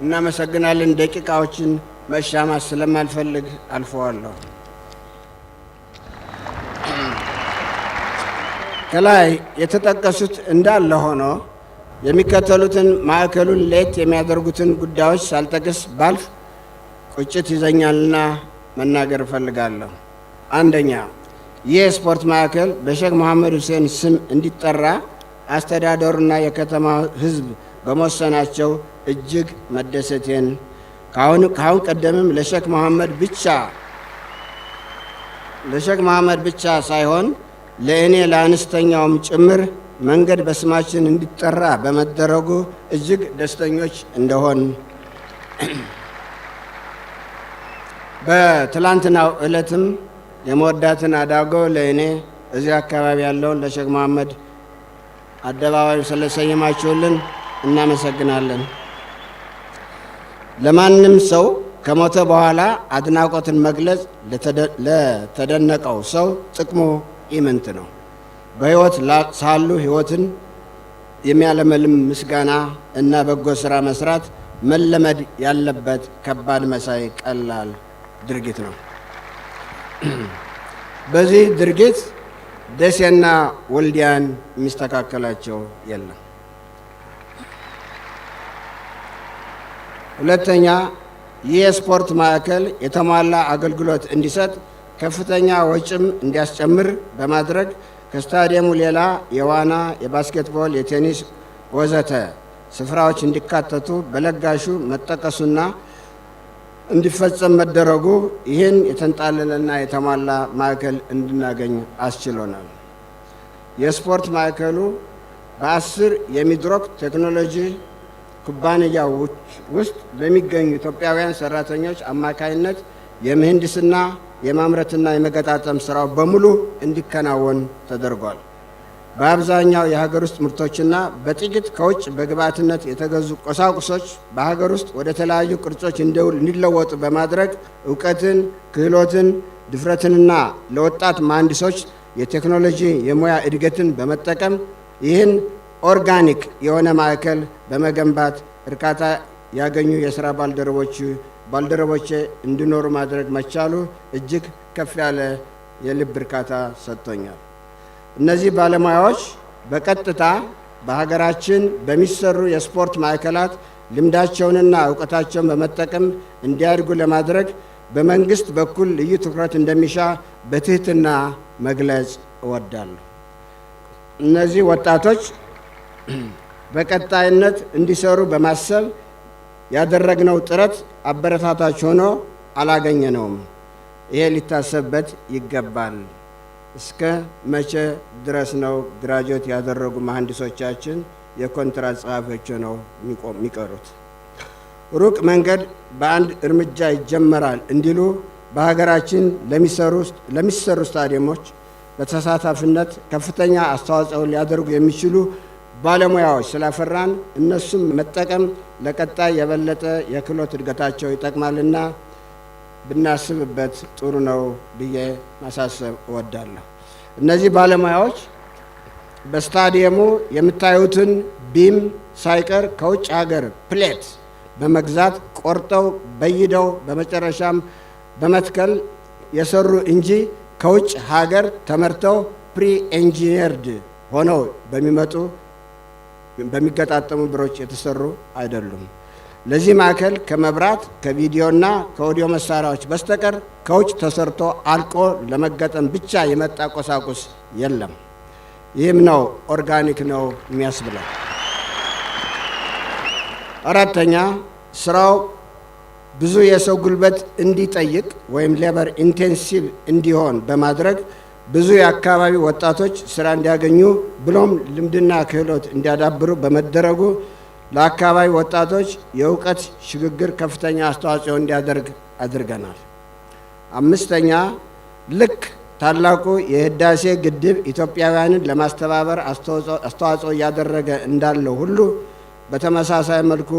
እናመሰግናለን። ደቂቃዎችን መሻማት ስለማልፈልግ አልፈዋለሁ። ከላይ የተጠቀሱት እንዳለ ሆኖ የሚከተሉትን ማዕከሉን ለየት የሚያደርጉትን ጉዳዮች ሳልጠቅስ ባልፍ ቁጭት ይዘኛልና መናገር እፈልጋለሁ። አንደኛ፣ ይህ የስፖርት ማዕከል በሼክ መሐመድ ሁሴን ስም እንዲጠራ አስተዳደሩና የከተማ ሕዝብ በመወሰናቸው እጅግ መደሰቴን ካሁን ቀደምም ለሼክ መሐመድ ብቻ ሳይሆን ለእኔ ለአነስተኛውም ጭምር መንገድ በስማችን እንዲጠራ በመደረጉ እጅግ ደስተኞች እንደሆን በትላንትናው ዕለትም የመወዳትን አዳጎ ለእኔ እዚህ አካባቢ ያለውን ለሼክ መሐመድ አደባባይ ስለሰየማችሁልን እናመሰግናለን። ለማንም ሰው ከሞተ በኋላ አድናቆትን መግለጽ ለተደነቀው ሰው ጥቅሙ ኢምንት ነው። በሕይወት ሳሉ ሕይወትን የሚያለመልም ምስጋና እና በጎ ሥራ መስራት መለመድ ያለበት ከባድ መሳይ ቀላል ድርጊት ነው። በዚህ ድርጊት ደሴና ወልዲያን የሚስተካከላቸው የለም። ሁለተኛ፣ ይህ የስፖርት ማዕከል የተሟላ አገልግሎት እንዲሰጥ ከፍተኛ ወጪም እንዲያስጨምር በማድረግ ከስታዲየሙ ሌላ የዋና፣ የባስኬትቦል፣ የቴኒስ ወዘተ ስፍራዎች እንዲካተቱ በለጋሹ መጠቀሱና እንዲፈጸም መደረጉ ይህን የተንጣለለና የተሟላ ማዕከል እንድናገኝ አስችሎናል። የስፖርት ማዕከሉ በ10 የሚድሮክ ቴክኖሎጂ ኩባንያዎች ውስጥ በሚገኙ ኢትዮጵያውያን ሰራተኞች አማካይነት የምህንድስና የማምረትና የመገጣጠም ስራው በሙሉ እንዲከናወን ተደርጓል። በአብዛኛው የሀገር ውስጥ ምርቶችና በጥቂት ከውጭ በግብዓትነት የተገዙ ቁሳቁሶች በሀገር ውስጥ ወደ ተለያዩ ቅርጾች እንዲለወጡ በማድረግ እውቀትን፣ ክህሎትን ድፍረትንና ለወጣት መሐንዲሶች የቴክኖሎጂ የሙያ እድገትን በመጠቀም ይህን ኦርጋኒክ የሆነ ማዕከል በመገንባት እርካታ ያገኙ የሥራ ባልደረቦቼ እንዲኖሩ ማድረግ መቻሉ እጅግ ከፍ ያለ የልብ እርካታ ሰጥቶኛል። እነዚህ ባለሙያዎች በቀጥታ በሀገራችን በሚሰሩ የስፖርት ማዕከላት ልምዳቸውንና እውቀታቸውን በመጠቀም እንዲያድጉ ለማድረግ በመንግስት በኩል ልዩ ትኩረት እንደሚሻ በትህትና መግለጽ እወዳለሁ። እነዚህ ወጣቶች በቀጣይነት እንዲሰሩ በማሰብ ያደረግነው ጥረት አበረታታች ሆኖ አላገኘነውም። ይሄ ሊታሰብበት ይገባል። እስከ መቼ ድረስ ነው ግራጁዌት ያደረጉ መሐንዲሶቻችን የኮንትራት ጸሐፊዎች ነው የሚቀሩት? ሩቅ መንገድ በአንድ እርምጃ ይጀመራል እንዲሉ በሀገራችን ለሚሰሩ ስታዲየሞች በተሳታፊነት ከፍተኛ አስተዋጽኦ ሊያደርጉ የሚችሉ ባለሙያዎች ስላፈራን እነሱም መጠቀም ለቀጣይ የበለጠ የክህሎት እድገታቸው ይጠቅማልና ብናስብበት ጥሩ ነው ብዬ ማሳሰብ እወዳለሁ። እነዚህ ባለሙያዎች በስታዲየሙ የምታዩትን ቢም ሳይቀር ከውጭ ሀገር ፕሌት በመግዛት ቆርጠው በይደው በመጨረሻም በመትከል የሰሩ እንጂ ከውጭ ሀገር ተመርተው ፕሪ ኢንጂነርድ ሆነው በሚገጣጠሙ ብሮች የተሰሩ አይደሉም። ለዚህ ማዕከል ከመብራት ከቪዲዮና ከኦዲዮ መሳሪያዎች በስተቀር ከውጭ ተሰርቶ አልቆ ለመገጠም ብቻ የመጣ ቁሳቁስ የለም። ይህም ነው ኦርጋኒክ ነው የሚያስብለው። አራተኛ፣ ስራው ብዙ የሰው ጉልበት እንዲጠይቅ ወይም ሌበር ኢንቴንሲቭ እንዲሆን በማድረግ ብዙ የአካባቢ ወጣቶች ስራ እንዲያገኙ ብሎም ልምድና ክህሎት እንዲያዳብሩ በመደረጉ ለአካባቢ ወጣቶች የእውቀት ሽግግር ከፍተኛ አስተዋጽኦ እንዲያደርግ አድርገናል። አምስተኛ፣ ልክ ታላቁ የህዳሴ ግድብ ኢትዮጵያውያንን ለማስተባበር አስተዋጽኦ እያደረገ እንዳለው ሁሉ በተመሳሳይ መልኩ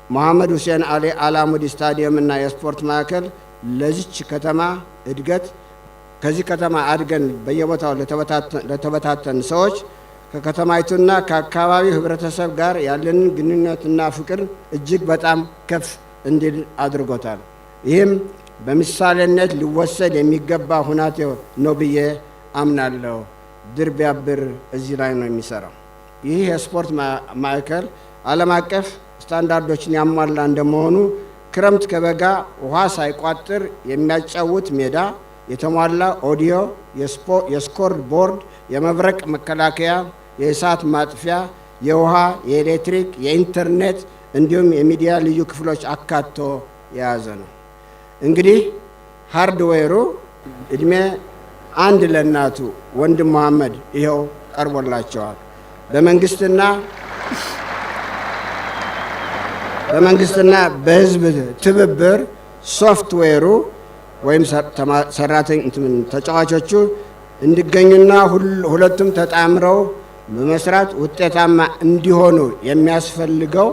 መሐመድ ሁሴን አሊ አላሙዲ ስታዲየምና የስፖርት ማዕከል ለዚች ከተማ እድገት ከዚህ ከተማ አድገን በየቦታው ለተበታተን ሰዎች ከከተማይቱና ከአካባቢው ህብረተሰብ ጋር ያለንን ግንኙነትና ፍቅር እጅግ በጣም ከፍ እንዲል አድርጎታል። ይህም በምሳሌነት ሊወሰድ የሚገባ ሁናቴ ነው ብዬ አምናለሁ። ድር ቢያብር እዚህ ላይ ነው የሚሰራው። ይህ የስፖርት ማዕከል ዓለም አቀፍ ስታንዳርዶችን ያሟላ እንደመሆኑ ክረምት ከበጋ ውሃ ሳይቋጥር የሚያጫውት ሜዳ፣ የተሟላ ኦዲዮ፣ የስኮር ቦርድ፣ የመብረቅ መከላከያ፣ የእሳት ማጥፊያ፣ የውሃ፣ የኤሌክትሪክ፣ የኢንተርኔት እንዲሁም የሚዲያ ልዩ ክፍሎች አካቶ የያዘ ነው። እንግዲህ ሃርድዌሩ እድሜ አንድ ለእናቱ ወንድም መሐመድ ይኸው ቀርቦላቸዋል። በመንግስትና በህዝብ ትብብር ሶፍትዌሩ ወይም ተጫዋቾቹ እንዲገኙና ሁለቱም ተጣምረው በመስራት ውጤታማ እንዲሆኑ የሚያስፈልገው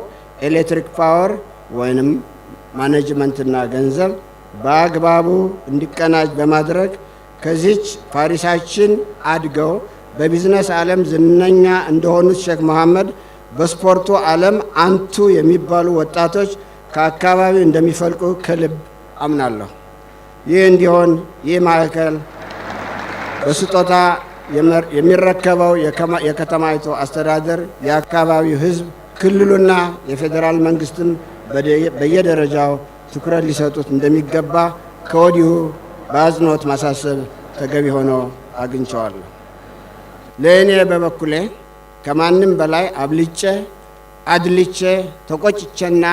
ኤሌክትሪክ ፓወር ወይንም ማኔጅመንትና ገንዘብ በአግባቡ እንዲቀናጅ በማድረግ ከዚች ፓሪሳችን አድገው በቢዝነስ ዓለም ዝነኛ እንደሆኑት ሼክ መሐመድ በስፖርቱ ዓለም አንቱ የሚባሉ ወጣቶች ከአካባቢው እንደሚፈልቁ ከልብ አምናለሁ። ይህ እንዲሆን ይህ ማዕከል በስጦታ የሚረከበው የከተማይቱ አስተዳደር፣ የአካባቢው ህዝብ፣ ክልሉና የፌዴራል መንግስትም በየደረጃው ትኩረት ሊሰጡት እንደሚገባ ከወዲሁ በአጽንኦት ማሳሰብ ተገቢ ሆኖ አግኝቸዋለሁ። ለእኔ በበኩሌ ከማንም በላይ አብልጬ አድልቼ ተቆጭቼና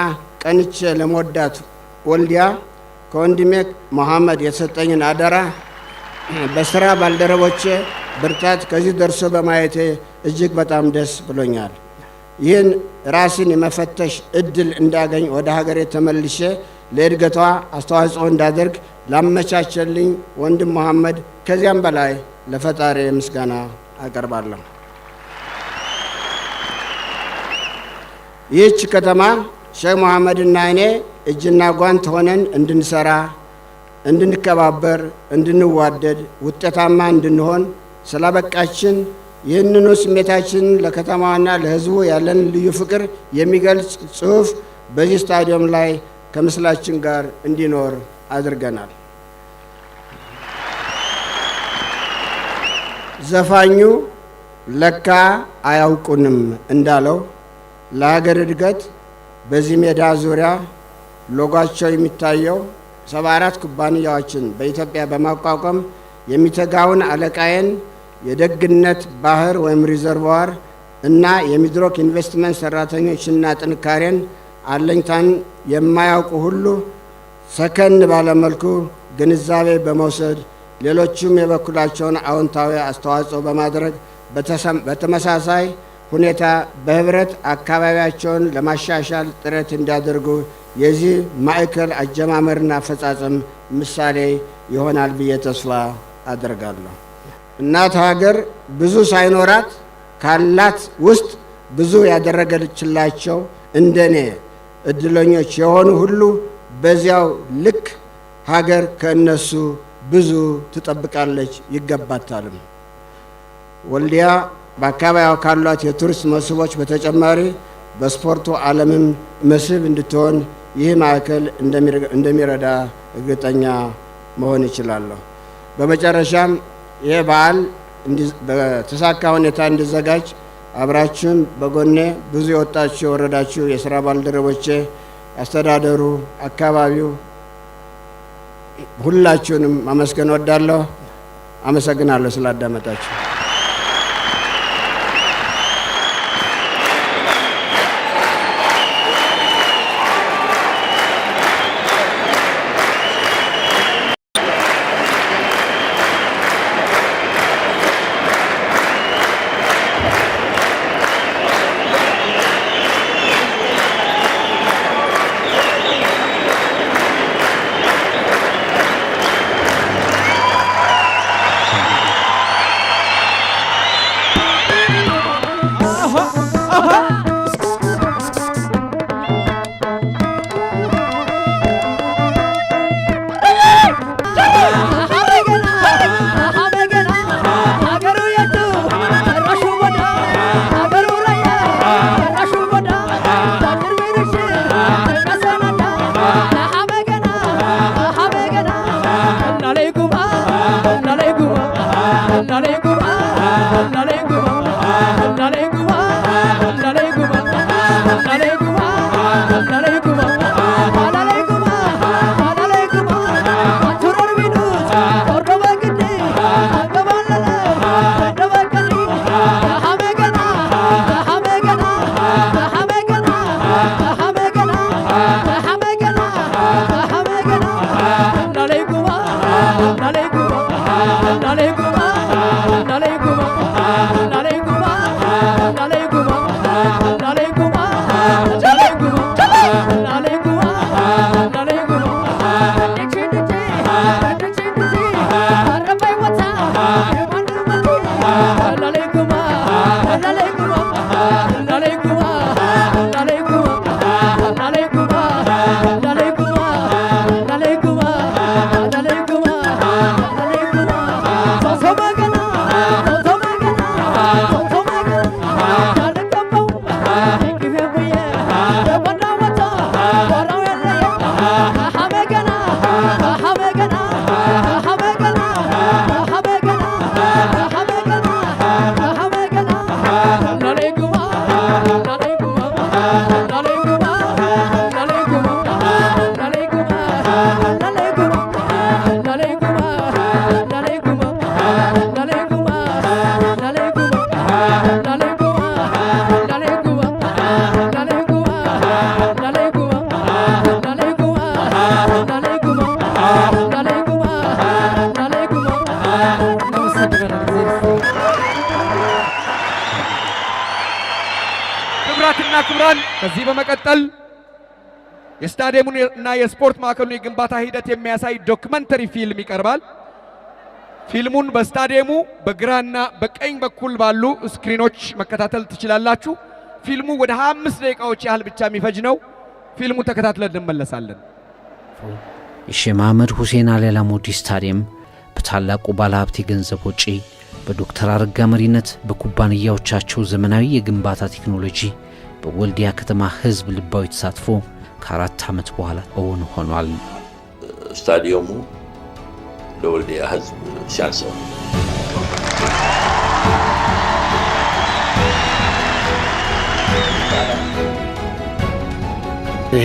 ቀንቼ ለመወዳት ወልዲያ ከወንድሜ መሐመድ የተሰጠኝን አደራ በስራ ባልደረቦቼ ብርታት ከዚህ ደርሶ በማየቴ እጅግ በጣም ደስ ብሎኛል። ይህን ራስን የመፈተሽ እድል እንዳገኝ ወደ ሀገሬ ተመልሼ ለእድገቷ አስተዋጽኦ እንዳደርግ ላመቻቸልኝ ወንድም መሐመድ ከዚያም በላይ ለፈጣሪ ምስጋና አቀርባለሁ። ይህች ከተማ ሼክ መሐመድና እኔ እጅና ጓንት ሆነን እንድንሰራ እንድንከባበር፣ እንድንዋደድ፣ ውጤታማ እንድንሆን ስላበቃችን ይህንኑ ስሜታችን ለከተማዋና ለሕዝቡ ያለን ልዩ ፍቅር የሚገልጽ ጽሑፍ በዚህ ስታዲየም ላይ ከምስላችን ጋር እንዲኖር አድርገናል። ዘፋኙ ለካ አያውቁንም እንዳለው ለሀገር እድገት በዚህ ሜዳ ዙሪያ ሎጓቸው የሚታየው 74 ኩባንያዎችን በኢትዮጵያ በማቋቋም የሚተጋውን አለቃዬን የደግነት ባህር ወይም ሪዘርቫር እና የሚድሮክ ኢንቨስትመንት ሰራተኞችና ጥንካሬን አለኝታን የማያውቁ ሁሉ ሰከን ባለመልኩ ግንዛቤ በመውሰድ ሌሎችም የበኩላቸውን አዎንታዊ አስተዋጽኦ በማድረግ በተመሳሳይ ሁኔታ በህብረት አካባቢያቸውን ለማሻሻል ጥረት እንዲያደርጉ የዚህ ማዕከል አጀማመርና አፈጻጸም ምሳሌ ይሆናል ብዬ ተስፋ አደርጋለሁ። እናት ሀገር ብዙ ሳይኖራት ካላት ውስጥ ብዙ ያደረገችላቸው እንደኔ እድለኞች የሆኑ ሁሉ በዚያው ልክ ሀገር ከእነሱ ብዙ ትጠብቃለች ይገባታልም። ወልዲያ በአካባቢው ካሏት የቱሪስት መስህቦች በተጨማሪ በስፖርቱ ዓለምም መስህብ እንድትሆን ይህ ማዕከል እንደሚረዳ እርግጠኛ መሆን ይችላለሁ። በመጨረሻም ይህ በዓል በተሳካ ሁኔታ እንዲዘጋጅ አብራችሁን በጎኔ ብዙ የወጣችሁ የወረዳችሁ የሥራ ባልደረቦቼ፣ አስተዳደሩ፣ አካባቢው ሁላችሁንም ማመስገን እወዳለሁ። አመሰግናለሁ ስላዳመጣችሁ። ክቡራትና ክቡራን ከዚህ በመቀጠል የስታዲየሙን እና የስፖርት ማዕከሉን የግንባታ ሂደት የሚያሳይ ዶክመንተሪ ፊልም ይቀርባል። ፊልሙን በስታዲየሙ በግራና በቀኝ በኩል ባሉ ስክሪኖች መከታተል ትችላላችሁ። ፊልሙ ወደ 25 ደቂቃዎች ያህል ብቻ የሚፈጅ ነው። ፊልሙ ተከታትለን እንመለሳለን። የሼህ መሐመድ ሁሴን አሊ አላሙዲ ስታዲየም በታላቁ ባለሀብት የገንዘብ ወጪ በዶክተር አረጋ መሪነት በኩባንያዎቻቸው ዘመናዊ የግንባታ ቴክኖሎጂ በወልዲያ ከተማ ህዝብ ልባዊ ተሳትፎ ከ4 ዓመት በኋላ እውን ሆኗል። ስታዲየሙ ለወልዲያ ህዝብ ሲያንሰው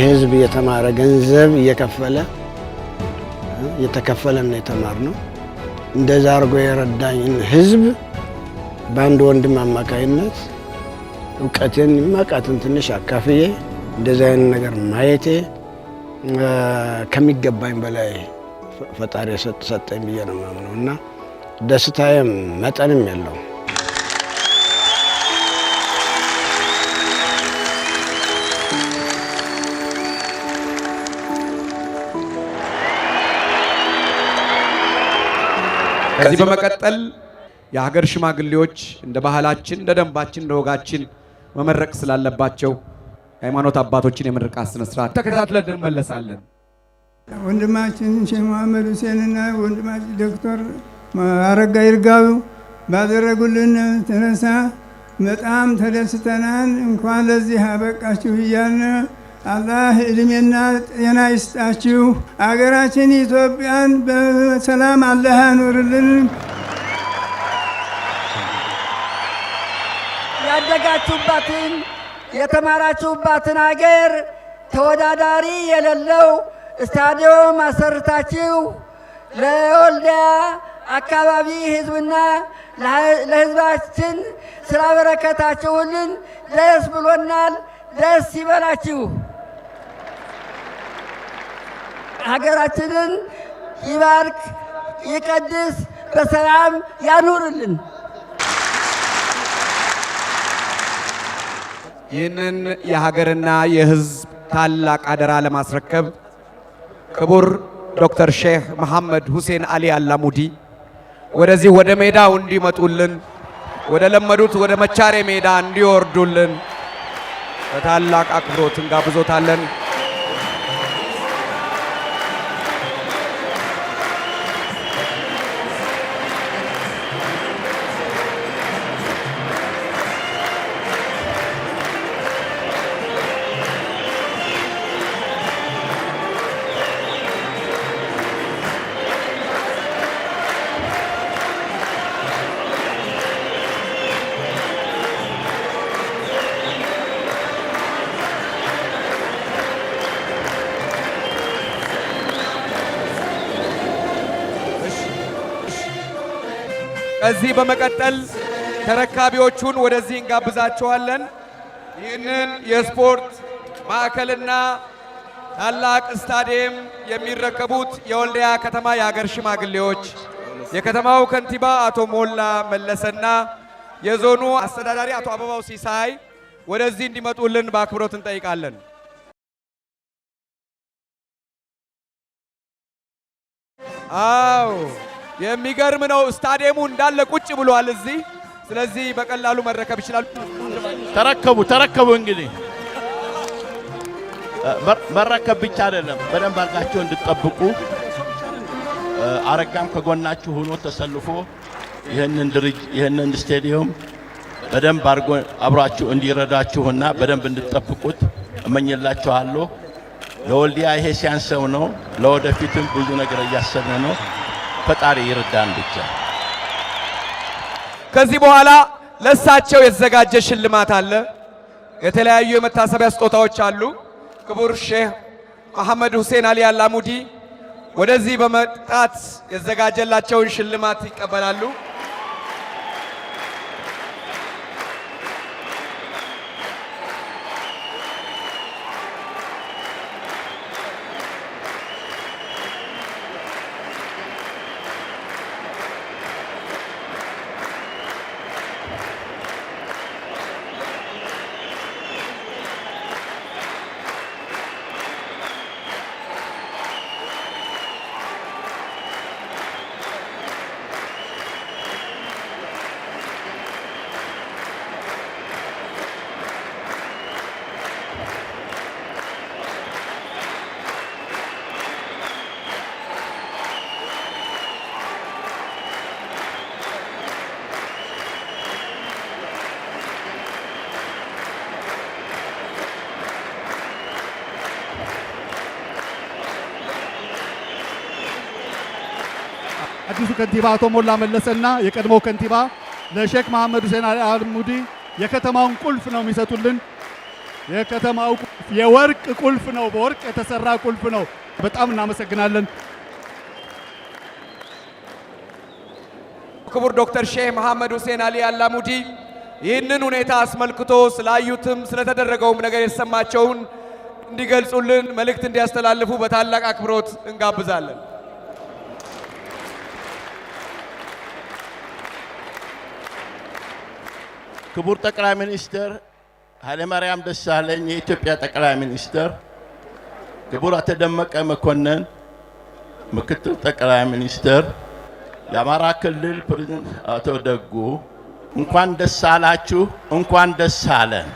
ህዝብ የተማረ ገንዘብ እየከፈለ የተከፈለና የተማርነው እንደዛ አርጎ የረዳኝን ህዝብ በአንድ ወንድም አማካይነት እውቀቴን ማቃትን ትንሽ አካፍዬ እንደዛ አይነት ነገር ማየቴ ከሚገባኝ በላይ ፈጣሪ ሰጠኝ ብዬ ነው የማምነው እና ደስታዬም መጠንም የለውም። ከዚህ በመቀጠል የሀገር ሽማግሌዎች እንደ ባህላችን እንደ ደንባችን እንደ ወጋችን መመረቅ ስላለባቸው የሃይማኖት አባቶችን የምርቃት ስነ ስርዓት ተከታትለን እንመለሳለን። ወንድማችን ሼህ መሐመድ ሁሴንና ወንድማችን ዶክተር አረጋ ይርጋው ባደረጉልን ተነሳ በጣም ተደስተናል። እንኳን ለዚህ አበቃችሁ እያልን አላህ እድሜና ጤና ይስጣችሁ። አገራችን ኢትዮጵያን በሰላም አላህ ያኑርልን። ያደጋችሁባትን የተማራችሁባትን አገር ተወዳዳሪ የሌለው ስታዲየም አሰርታችሁ ለወልዲያ አካባቢ ህዝብና ለህዝባችን ስላበረከታችሁልን ደስ ብሎናል። ደስ ይበላችሁ። ሀገራችንን ይባርክ ይቀድስ፣ በሰላም ያኑርልን። ይህንን የሀገርና የህዝብ ታላቅ አደራ ለማስረከብ ክቡር ዶክተር ሼህ መሐመድ ሁሴን አሊ አላሙዲ ወደዚህ ወደ ሜዳው እንዲመጡልን ወደ ለመዱት ወደ መቻሬ ሜዳ እንዲወርዱልን በታላቅ አክብሮት እንጋብዞታለን። ከዚህ በመቀጠል ተረካቢዎቹን ወደዚህ እንጋብዛቸዋለን። ይህንን የስፖርት ማዕከልና ታላቅ ስታዲየም የሚረከቡት የወልዲያ ከተማ የሀገር ሽማግሌዎች፣ የከተማው ከንቲባ አቶ ሞላ መለሰና የዞኑ አስተዳዳሪ አቶ አበባው ሲሳይ ወደዚህ እንዲመጡልን በአክብሮት እንጠይቃለን። አዎ የሚገርም ነው። ስታዲየሙ እንዳለ ቁጭ ብሏል እዚህ። ስለዚህ በቀላሉ መረከብ ይችላሉ። ተረከቡ። እንግዲህ መረከብ ብቻ አይደለም፣ በደንብ አድርጋችሁ እንድትጠብቁ አረጋም ከጎናችሁ ሆኖ ተሰልፎ ይህንን ስቴዲየም በደንብ አድርጎ አብራችሁ እንዲረዳችሁና በደንብ እንድትጠብቁት እመኝላችኋለሁ። ለወልዲያ ይሄ ሲያንሰው ነው። ለወደፊትም ብዙ ነገር እያሰብን ነው። ፈጣሪ ይርዳን ብቻ። ከዚህ በኋላ ለሳቸው የተዘጋጀ ሽልማት አለ። የተለያዩ የመታሰቢያ ስጦታዎች አሉ። ክቡር ሼህ መሐመድ ሁሴን አሊ አላሙዲ ወደዚህ በመጣት የተዘጋጀላቸውን ሽልማት ይቀበላሉ። አዲሱ ከንቲባ አቶ ሞላ መለሰና የቀድሞ ከንቲባ ለሼክ መሐመድ ሁሴን አልሙዲ የከተማውን ቁልፍ ነው የሚሰጡልን። የከተማው ቁልፍ የወርቅ ቁልፍ ነው፣ በወርቅ የተሰራ ቁልፍ ነው። በጣም እናመሰግናለን። ክቡር ዶክተር ሼህ መሐመድ ሁሴን አሊ አላሙዲ ይህንን ሁኔታ አስመልክቶ ስላዩትም ስለተደረገውም ነገር የተሰማቸውን እንዲገልጹልን መልእክት እንዲያስተላልፉ በታላቅ አክብሮት እንጋብዛለን። ክቡር ጠቅላይ ሚኒስትር ኃይለማርያም ደሳለኝ የኢትዮጵያ ጠቅላይ ሚኒስትር፣ ክቡር አቶ ደመቀ መኮንን ምክትል ጠቅላይ ሚኒስትር፣ የአማራ ክልል ፕሬዝዳንት አቶ ደጉ እንኳን ደስ አላችሁ፣ እንኳን ደስ አለን።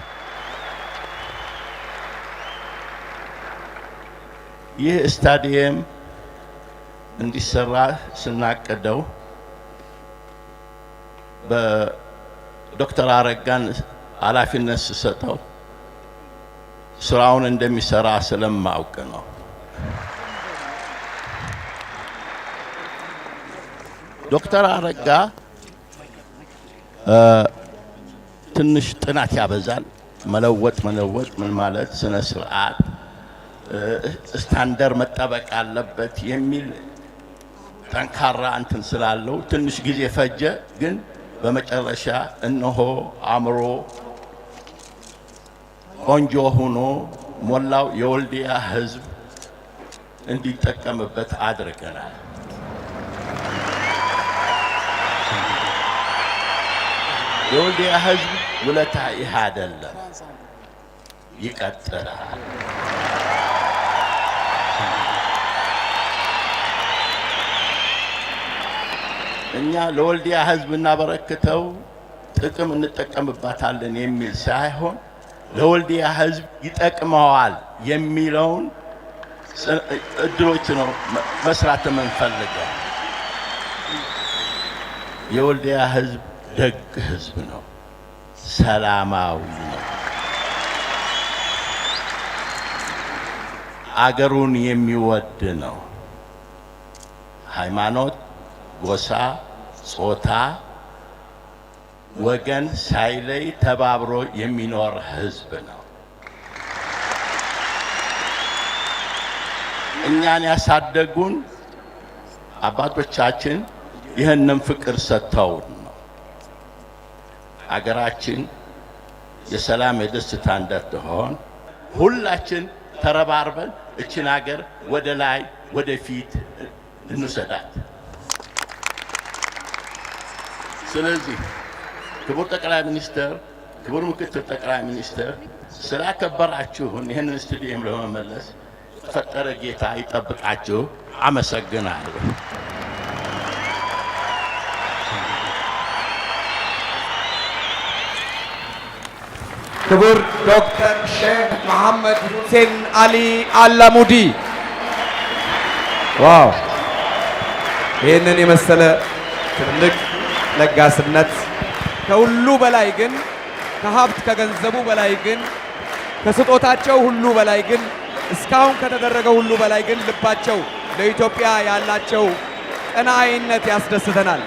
ይህ ስታዲየም እንዲሰራ ስናቀደው በዶክተር አረጋን ኃላፊነት ስሰጠው ስራውን እንደሚሰራ ስለማውቅ ነው። ዶክተር አረጋ ትንሽ ጥናት ያበዛል። መለወጥ ምን ማለት ስነ ስርዓት ስታንዳርድ መጠበቅ አለበት የሚል ጠንካራ እንትን ስላለው ትንሽ ጊዜ ፈጀ። ግን በመጨረሻ እነሆ አምሮ ቆንጆ ሆኖ ሞላው የወልዲያ ህዝብ እንዲጠቀምበት አድርገናል። የወልዲያ ህዝብ ውለታ ይህ አይደለም፣ ይቀጥላል። እኛ ለወልዲያ ህዝብ እናበረክተው ጥቅም እንጠቀምባታለን የሚል ሳይሆን ለወልዲያ ህዝብ ይጠቅመዋል የሚለውን እድሎች ነው መስራት የምንፈልገው። የወልዲያ ህዝብ ደግ ህዝብ ነው፣ ሰላማዊ ነው፣ አገሩን የሚወድ ነው። ሃይማኖት፣ ጎሳ፣ ጾታ፣ ወገን ሳይለይ ተባብሮ የሚኖር ህዝብ ነው። እኛን ያሳደጉን አባቶቻችን ይህንን ፍቅር ሰጥተውን ነው። አገራችን የሰላም የደስታ እንድትሆን ሁላችን ተረባርበን እችን ሀገር ወደ ላይ ወደፊት እንውሰዳት። ስለዚህ ክቡር ጠቅላይ ሚኒስትር፣ ክቡር ምክትል ጠቅላይ ሚኒስትር ስላከበራችሁን ይህንን ስቱዲየም ለመመለስ ፈጠረ ጌታ ይጠብቃችሁ። አመሰግናለሁ። ክቡር ዶክተር ሼህ መሐመድ ሁሴን አሊ አላሙዲ ዋው! ይህንን የመሰለ ትልቅ ለጋስነት ከሁሉ በላይ ግን ከሀብት ከገንዘቡ በላይ ግን ከስጦታቸው ሁሉ በላይ ግን እስካሁን ከተደረገው ሁሉ በላይ ግን ልባቸው ለኢትዮጵያ ያላቸው ቀናኢነት ያስደስተናል።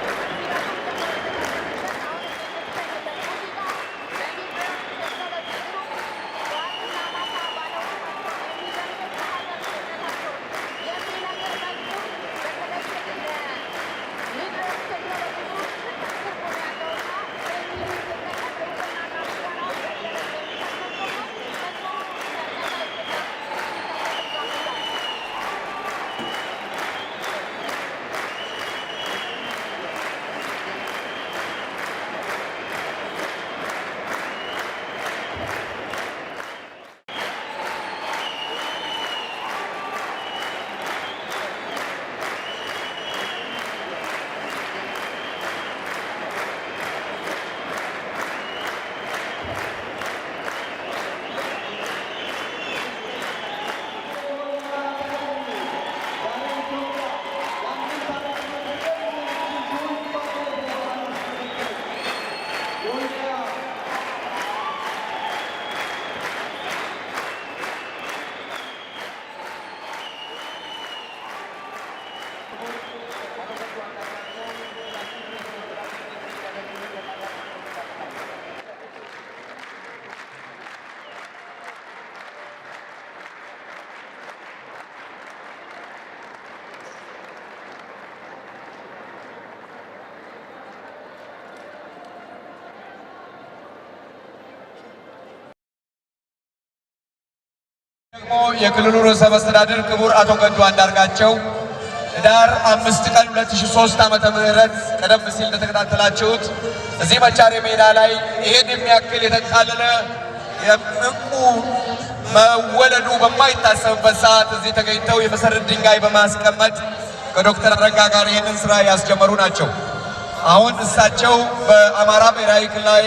የክልሉ ርዕሰ መስተዳድር ክቡር አቶ ገዱ አንዳርጋቸው ህዳር 5 ቀን 2003 ዓመተ ምህረት ቀደም ሲል እንደተከታተላችሁት እዚህ መቻሬ ሜዳ ላይ ይሄን የሚያክል የተቃለለ የእንቁ መወለዱ በማይታሰብበት ሰዓት እዚህ ተገኝተው የመሰረት ድንጋይ በማስቀመጥ ከዶክተር አረጋ ጋር ይህንን ስራ ያስጀመሩ ናቸው። አሁን እሳቸው በአማራ ብሔራዊ ክልላዊ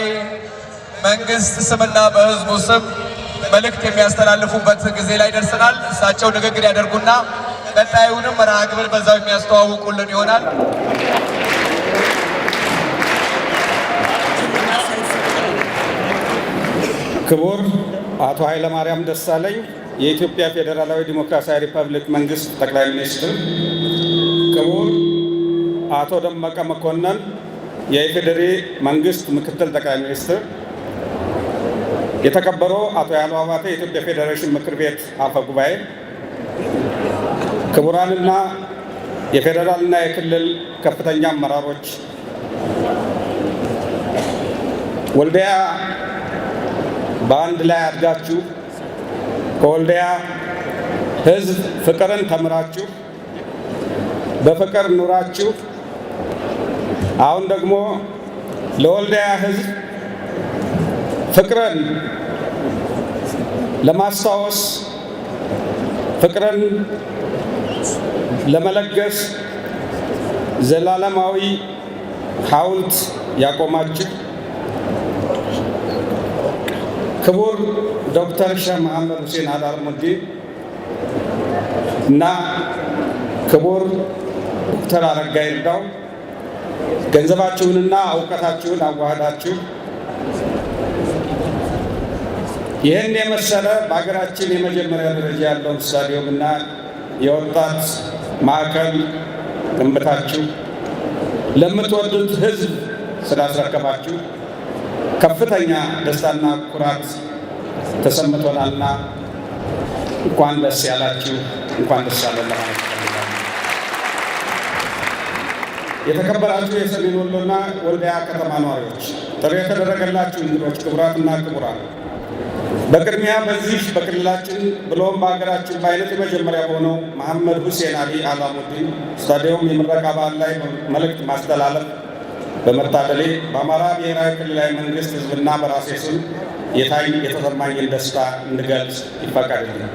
መንግስት ስምና በህዝቡ ስም መልእክት የሚያስተላልፉበት ጊዜ ላይ ደርሰናል። እሳቸው ንግግር ያደርጉና ቀጣዩንም መርሃ ግብር በዛው የሚያስተዋውቁልን ይሆናል። ክቡር አቶ ኃይለማርያም ደሳለኝ የኢትዮጵያ ፌዴራላዊ ዲሞክራሲያዊ ሪፐብሊክ መንግስት ጠቅላይ ሚኒስትር፣ ክቡር አቶ ደመቀ መኮንን የኢፌዴሪ መንግስት ምክትል ጠቅላይ ሚኒስትር፣ የተከበሩ አቶ ያለው አባተ የኢትዮጵያ ፌዴሬሽን ምክር ቤት አፈ ጉባኤ፣ ክቡራንና የፌዴራልና የክልል ከፍተኛ አመራሮች፣ ወልዲያ በአንድ ላይ አድጋችሁ ከወልዲያ ህዝብ ፍቅርን ተምራችሁ በፍቅር ኑራችሁ አሁን ደግሞ ለወልዲያ ህዝብ ፍቅርን ለማስታወስ ፍቅርን ለመለገስ ዘላለማዊ ሐውልት ያቆማችሁ ክቡር ዶክተር ሼህ መሐመድ ሁሴን አልአላሙዲን እና ክቡር ዶክተር አረጋ ይርዳው ገንዘባችሁንና እውቀታችሁን አዋህዳችሁ ይህን የመሰለ በሀገራችን የመጀመሪያ ደረጃ ያለውን ስታዲየም እና የወጣት ማዕከል ገንብታችሁ ለምትወዱት ህዝብ ስላስረከባችሁ ከፍተኛ ደስታና ኩራት ተሰምቶናልና እንኳን ደስ ያላችሁ፣ እንኳን ደስ ያለን ለማለት ፈልጋለሁ። የተከበራችሁ የሰሜን ወሎና ወልዲያ ከተማ ነዋሪዎች፣ ጥሪ የተደረገላችሁ እንግዶች፣ ክቡራትና ክቡራን፣ በቅድሚያ በዚህ በክልላችን ብሎም በሀገራችን በአይነት የመጀመሪያ በሆነው መሐመድ ሁሴን አሊ አላሙዲን ስታዲየም የምረቃ በዓል ላይ መልእክት ማስተላለፍ በመታደሌ በአማራ ብሔራዊ ክልላዊ መንግስት ህዝብና በራሴ ስም የተሰማኝን ደስታ እንድገልጽ ይፈቀድልኝ።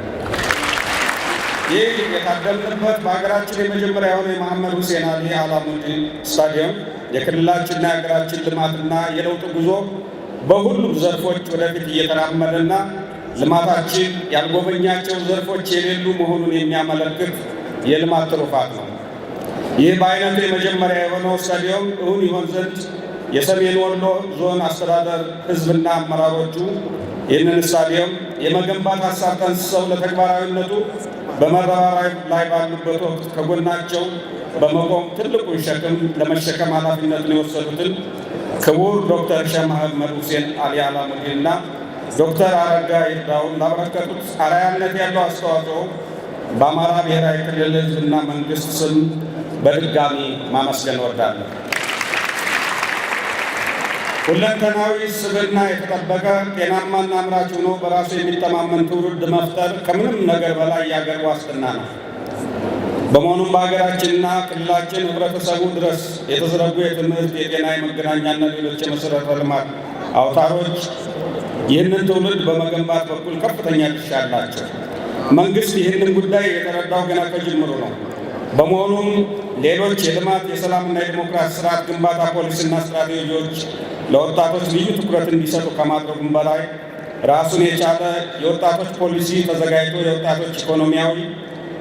ይህ የታደምንበት በሀገራችን የመጀመሪያ የሆነ የመሐመድ ሁሴን አሊ አላሙዲን ስታዲየም የክልላችንና የሀገራችን ልማትና የለውጥ ጉዞ በሁሉም ዘርፎች ወደፊት እየተራመደና ልማታችን ያልጎበኛቸው ዘርፎች የሌሉ መሆኑን የሚያመለክት የልማት ትሩፋት ነው። ይህ በአይነቱ የመጀመሪያ የሆነው ስታዲየም እውን ይሆን ዘንድ የሰሜን ወሎ ዞን አስተዳደር ህዝብና አመራሮቹ ይህንን ስታዲየም የመገንባት ሀሳብ ጠንስሰው ለተግባራዊነቱ በመረባረብ ላይ ባሉበት ወቅት ከጎናቸው በመቆም ትልቁን ሸክም ለመሸከም ኃላፊነቱን የወሰዱትን ክቡር ዶክተር ሼህ መሐመድ ሁሴን አሊ አላሙዲን እና ዶክተር አረጋ ይርዳውን ላበረከቱት አርአያነት ያለው አስተዋጽኦ በአማራ ብሔራዊ ክልል ህዝብና መንግስት ስም በድጋሚ ማመስገን እወዳለሁ። ሁለንተናዊ ስብዕና የተጠበቀ ጤናማና አምራች ሆኖ በራሱ የሚተማመን ትውልድ መፍጠር ከምንም ነገር በላይ የአገር ዋስትና ነው። በመሆኑም በሀገራችንና ክልላችን ህብረተሰቡ ድረስ የተዘረጉ የትምህርት፣ የጤና፣ የመገናኛና ሌሎች የመሰረተ ልማት አውታሮች ይህንን ትውልድ በመገንባት በኩል ከፍተኛ ድርሻ አላቸው። መንግስት ይህንን ጉዳይ የተረዳው ገና ከጅምሩ ነው። በመሆኑም ሌሎች የልማት የሰላምና የዲሞክራሲ ስርዓት ግንባታ ፖሊሲና ስትራቴጂዎች ለወጣቶች ልዩ ትኩረት እንዲሰጡ ከማድረጉም በላይ ራሱን የቻለ የወጣቶች ፖሊሲ ተዘጋጅቶ የወጣቶች ኢኮኖሚያዊ፣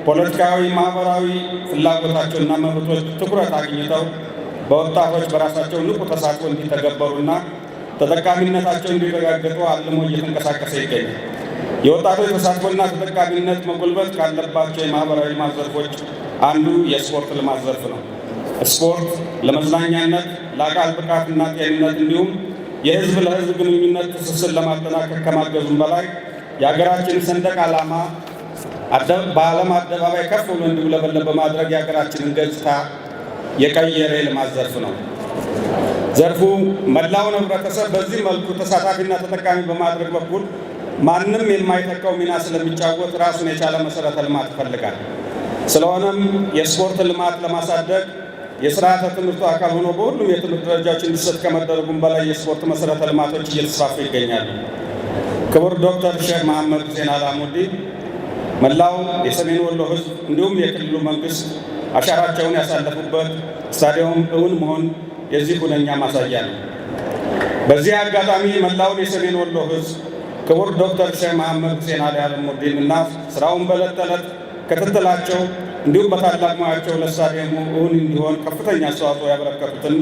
ፖለቲካዊ፣ ማህበራዊ ፍላጎታቸውና መብቶች ትኩረት አግኝተው በወጣቶች በራሳቸው ንቁ ተሳትፎ እንዲተገበሩና ተጠቃሚነታቸው እንዲረጋገጡ አልሞ እየተንቀሳቀሰ ይገኛል። የወጣቶች ተሳትፎና ተጠቃሚነት መጎልበት ካለባቸው የማህበራዊ ልማት ዘርፎች አንዱ የስፖርት ልማት ዘርፍ ነው። ስፖርት ለመዝናኛነት፣ ለአካል ብቃትና ጤንነት እንዲሁም የህዝብ ለህዝብ ግንኙነት ትስስር ለማጠናከር ከማገዙም በላይ የሀገራችን ሰንደቅ ዓላማ በዓለም አደባባይ ከፍ ብሎ እንዲውለበለብ በማድረግ የሀገራችንን ገጽታ የቀየረ የልማት ዘርፍ ነው። ዘርፉ መላውን ህብረተሰብ በዚህ መልኩ ተሳታፊና ተጠቃሚ በማድረግ በኩል ማንም የማይተካው ሚና ስለሚጫወት ራሱን የቻለ መሰረተ ልማት ይፈልጋል። ስለሆነም የስፖርት ልማት ለማሳደግ የስርዓተ ትምህርቱ አካል ሆኖ በሁሉም የትምህርት ደረጃዎች እንዲሰጥ ከመደረጉም በላይ የስፖርት መሰረተ ልማቶች እየተስፋፉ ይገኛሉ። ክቡር ዶክተር ሼክ መሐመድ ሁሴን አላሙዲ መላው የሰሜን ወሎ ህዝብ እንዲሁም የክልሉ መንግስት አሻራቸውን ያሳለፉበት ስታዲየም እውን መሆን የዚህ ሁነኛ ማሳያ ነው። በዚህ አጋጣሚ መላውን የሰሜን ወሎ ህዝብ ክቡር ዶክተር ሼክ መሐመድ ሁሴን አላሙዲን እና ስራውን በዕለት ተዕለት ክትትላቸው እንዲሁም በታላቅ ሙያቸው ለስታዲየሙ እውን እንዲሆን ከፍተኛ አስተዋጽኦ ያበረከቱትን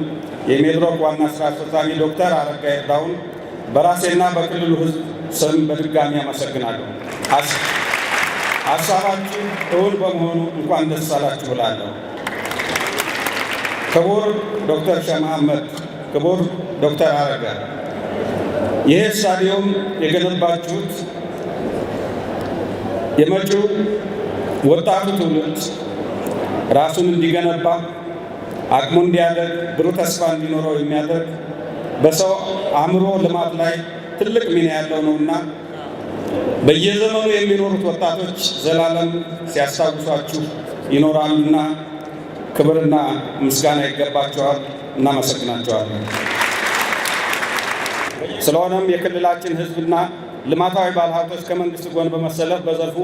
የሜድሮክ ዋና ስራ አስፈጻሚ ዶክተር አረጋ ይርዳውን በራሴና በክልሉ ህዝብ ስም በድጋሚ አመሰግናለሁ። ሀሳባችሁ እውን በመሆኑ እንኳን ደስ አላችሁ እላለሁ። ክቡር ዶክተር ሼክ መሐመድ፣ ክቡር ዶክተር አረጋ፣ ይህ ስታዲየም የገነባችሁት የመጪው ወጣቱ ትውልድ ራሱን እንዲገነባ አቅሙ እንዲያደግ ብሩህ ተስፋ እንዲኖረው የሚያደርግ በሰው አእምሮ ልማት ላይ ትልቅ ሚና ያለው ነውና በየዘመኑ የሚኖሩት ወጣቶች ዘላለም ሲያስታውሷችሁ ይኖራሉና ክብርና ምስጋና ይገባቸዋል። እናመሰግናቸዋለን። ስለሆነም የክልላችን ህዝብና ልማታዊ ባለሀብቶች ከመንግስት ጎን በመሰለፍ በዘርፉ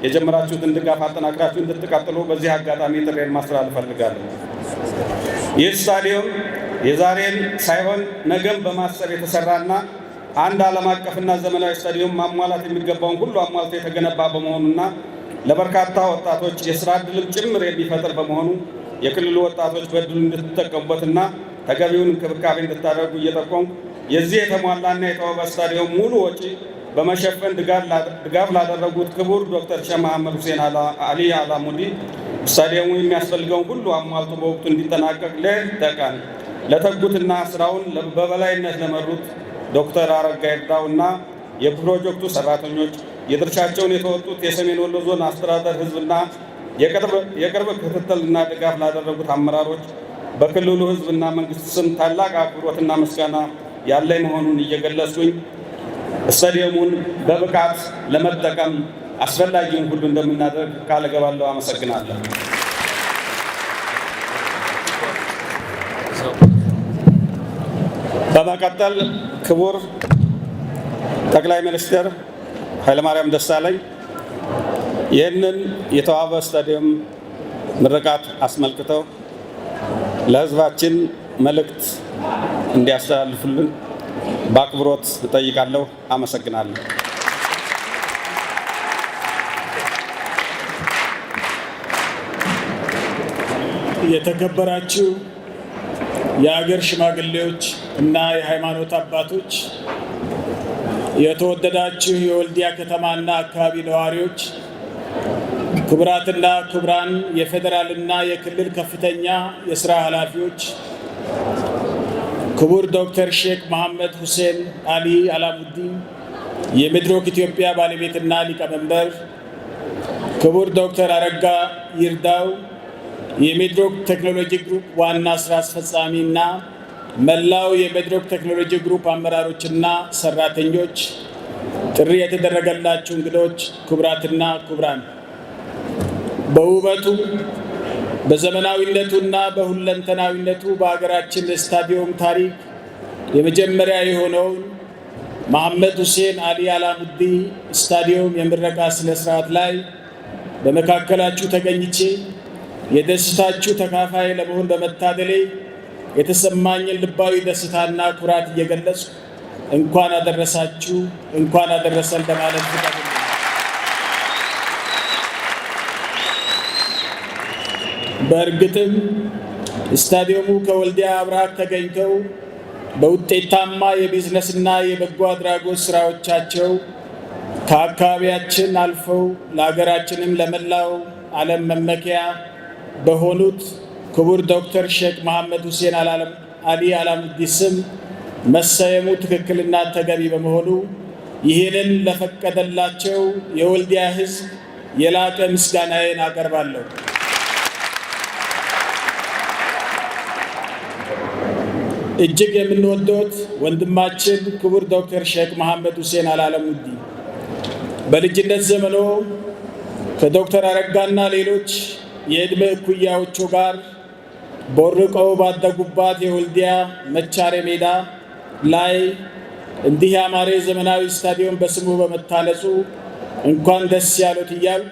የጀመራችሁትን ድጋፍ አጠናክራችሁ እንድትቀጥሉ በዚህ አጋጣሚ ጥሬን ማስተላለፍ እፈልጋለሁ። ይህ ስታዲየም የዛሬን ሳይሆን ነገም በማሰብ የተሰራና አንድ ዓለም አቀፍና ዘመናዊ ስታዲየም ማሟላት የሚገባውን ሁሉ አሟልቶ የተገነባ በመሆኑና ለበርካታ ወጣቶች የስራ ዕድልም ጭምር የሚፈጥር በመሆኑ የክልሉ ወጣቶች በዕድሉ እንድትጠቀሙበትና ተገቢውን እንክብካቤ እንድታደርጉ እየጠቆምኩ የዚህ የተሟላና የተዋበ ስታዲየም ሙሉ ወጪ በመሸፈን ድጋፍ ላደረጉት ክቡር ዶክተር ሼክ መሐመድ ሁሴን አሊ አላሙዲ ስታዲየሙ የሚያስፈልገውን ሁሉ አሟልቶ በወቅቱ እንዲጠናቀቅ ሌት ተቀን ለተጉትና ስራውን በበላይነት ለመሩት ዶክተር አረጋ ይርዳውና የፕሮጀክቱ ሰራተኞች፣ የድርሻቸውን የተወጡት የሰሜን ወሎ ዞን አስተዳደር ህዝብና የቅርብ ክትትልና ድጋፍ ላደረጉት አመራሮች በክልሉ ህዝብና መንግስት ስም ታላቅ አክብሮትና ምስጋና ያለኝ መሆኑን እየገለጽኩኝ ስታዲየሙን በብቃት ለመጠቀም አስፈላጊውን ሁሉ እንደምናደርግ ቃል እገባለሁ። አመሰግናለሁ። በመቀጠል ክቡር ጠቅላይ ሚኒስትር ኃይለማርያም ደሳለኝ ይህንን የተዋበ ስታዲየም ምርቃት አስመልክተው ለህዝባችን መልእክት እንዲያስተላልፉልን በአክብሮት እጠይቃለሁ። አመሰግናለሁ። የተከበራችሁ የሀገር ሽማግሌዎች እና የሃይማኖት አባቶች፣ የተወደዳችሁ የወልዲያ ከተማና አካባቢ ነዋሪዎች፣ ክቡራትና ክቡራን የፌዴራልና የክልል ከፍተኛ የሥራ ኃላፊዎች፣ ክቡር ዶክተር ሼክ መሐመድ ሁሴን አሊ አላሙዲ የሜድሮክ ኢትዮጵያ ባለቤትና ሊቀመንበር፣ ክቡር ዶክተር አረጋ ይርዳው የሜድሮክ ቴክኖሎጂ ግሩፕ ዋና ስራ አስፈጻሚ እና መላው የሜድሮክ ቴክኖሎጂ ግሩፕ አመራሮችና ሰራተኞች፣ ጥሪ የተደረገላችሁ እንግዶች፣ ክቡራትና ክቡራን፣ በውበቱ በዘመናዊነቱና በሁለንተናዊነቱ በሀገራችን ስታዲየም ታሪክ የመጀመሪያ የሆነውን መሐመድ ሁሴን አሊ አላሙዲ ስታዲየም የምረቃ ስነ ስርዓት ላይ በመካከላችሁ ተገኝቼ የደስታችሁ ተካፋይ ለመሆን በመታደሌ የተሰማኝን ልባዊ ደስታና ኩራት እየገለጽ እንኳን አደረሳችሁ እንኳን አደረሰን ለማለት ፍቃድ። በእርግጥም ስታዲየሙ ከወልዲያ አብራክ ተገኝተው በውጤታማ የቢዝነስና የበጎ አድራጎት ስራዎቻቸው ከአካባቢያችን አልፈው ለሀገራችንም ለመላው ዓለም መመኪያ በሆኑት ክቡር ዶክተር ሼክ መሐመድ ሁሴን አሊ አላሙዲ ስም መሰየሙ ትክክልና ተገቢ በመሆኑ ይህንን ለፈቀደላቸው የወልዲያ ሕዝብ የላቀ ምስጋናዬን አቀርባለሁ። እጅግ የምንወደውት ወንድማችን ክቡር ዶክተር ሼክ መሐመድ ሁሴን አሊ አላሙዲ በልጅነት ዘመኖ ከዶክተር አረጋና ሌሎች የዕድሜ እኩያዎቹ ጋር ቦርቀው ባደጉባት የወልዲያ መቻሬ ሜዳ ላይ እንዲህ ያማረ ዘመናዊ ስታዲየም በስሙ በመታነጹ እንኳን ደስ ያሉት እያልኩ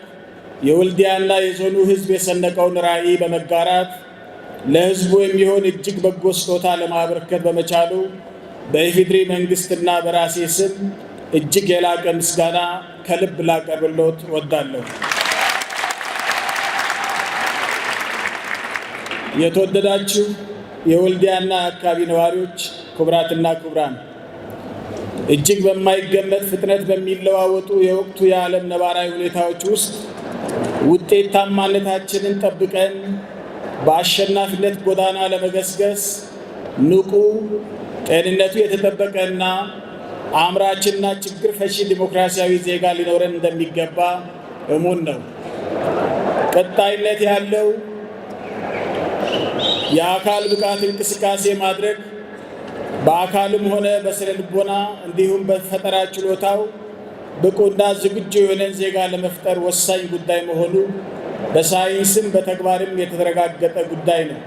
የወልዲያና የዞኑ ሕዝብ የሰነቀውን ራዕይ በመጋራት ለሕዝቡ የሚሆን እጅግ በጎ ስጦታ ለማበርከት በመቻሉ በኢፌዴሪ መንግስትና በራሴ ስም እጅግ የላቀ ምስጋና ከልብ ላቀርብልዎት እወዳለሁ። የተወደዳችሁ የወልዲያና አካባቢ ነዋሪዎች፣ ክቡራትና ክቡራን፣ እጅግ በማይገመት ፍጥነት በሚለዋወጡ የወቅቱ የዓለም ነባራዊ ሁኔታዎች ውስጥ ውጤታማነታችንን ጠብቀን በአሸናፊነት ጎዳና ለመገስገስ ንቁ፣ ጤንነቱ የተጠበቀና አምራችና ችግር ፈቺ ዲሞክራሲያዊ ዜጋ ሊኖረን እንደሚገባ እሙን ነው። ቀጣይነት ያለው የአካል ብቃት እንቅስቃሴ ማድረግ በአካልም ሆነ በስነ ልቦና እንዲሁም በፈጠራ ችሎታው ብቁና ዝግጁ የሆነን ዜጋ ለመፍጠር ወሳኝ ጉዳይ መሆኑ በሳይንስም በተግባርም የተረጋገጠ ጉዳይ ነው።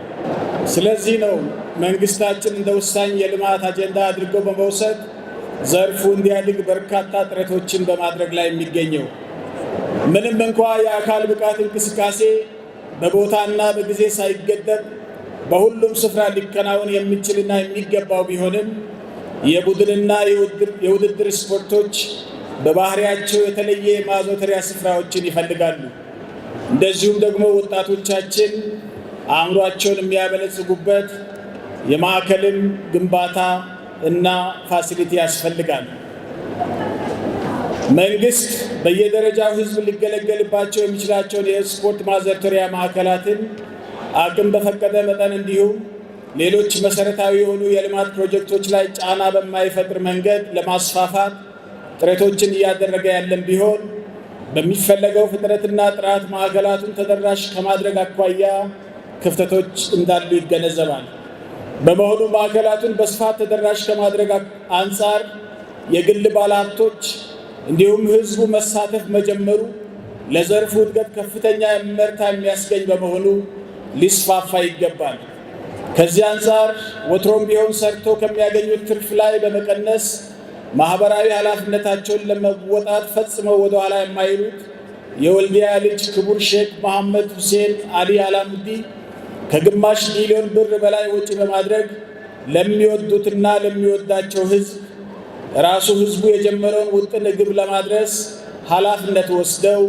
ስለዚህ ነው መንግስታችን እንደ ወሳኝ የልማት አጀንዳ አድርጎ በመውሰድ ዘርፉ እንዲያድግ በርካታ ጥረቶችን በማድረግ ላይ የሚገኘው። ምንም እንኳ የአካል ብቃት እንቅስቃሴ በቦታና በጊዜ ሳይገደብ በሁሉም ስፍራ ሊከናወን የሚችልና የሚገባው ቢሆንም የቡድንና የውድድር ስፖርቶች በባህሪያቸው የተለየ የማዘውተሪያ ስፍራዎችን ይፈልጋሉ። እንደዚሁም ደግሞ ወጣቶቻችን አእምሯቸውን የሚያበለጽጉበት የማዕከልም ግንባታ እና ፋሲሊቲ ያስፈልጋል። መንግስት በየደረጃው ህዝብ ሊገለገልባቸው የሚችላቸውን የስፖርት ማዘውተሪያ ማዕከላትን አቅም በፈቀደ መጠን እንዲሁም ሌሎች መሰረታዊ የሆኑ የልማት ፕሮጀክቶች ላይ ጫና በማይፈጥር መንገድ ለማስፋፋት ጥረቶችን እያደረገ ያለን ቢሆን በሚፈለገው ፍጥነትና ጥራት ማዕከላቱን ተደራሽ ከማድረግ አኳያ ክፍተቶች እንዳሉ ይገነዘባል። በመሆኑ ማዕከላቱን በስፋት ተደራሽ ከማድረግ አንጻር የግል ባለሀብቶች እንዲሁም ህዝቡ መሳተፍ መጀመሩ ለዘርፉ እድገት ከፍተኛ እመርታ የሚያስገኝ በመሆኑ ሊስፋፋ ይገባል። ከዚህ አንጻር ወትሮም ቢሆን ሰርቶ ከሚያገኙት ትርፍ ላይ በመቀነስ ማህበራዊ ኃላፊነታቸውን ለመወጣት ፈጽመው ወደ ኋላ የማይሉት የወልዲያ ልጅ ክቡር ሼክ መሐመድ ሁሴን አሊ አላሙዲ ከግማሽ ሚሊዮን ብር በላይ ወጪ በማድረግ ለሚወዱትና ለሚወዳቸው ህዝብ ራሱ ህዝቡ የጀመረውን ውጥን ግብ ለማድረስ ኃላፊነት ወስደው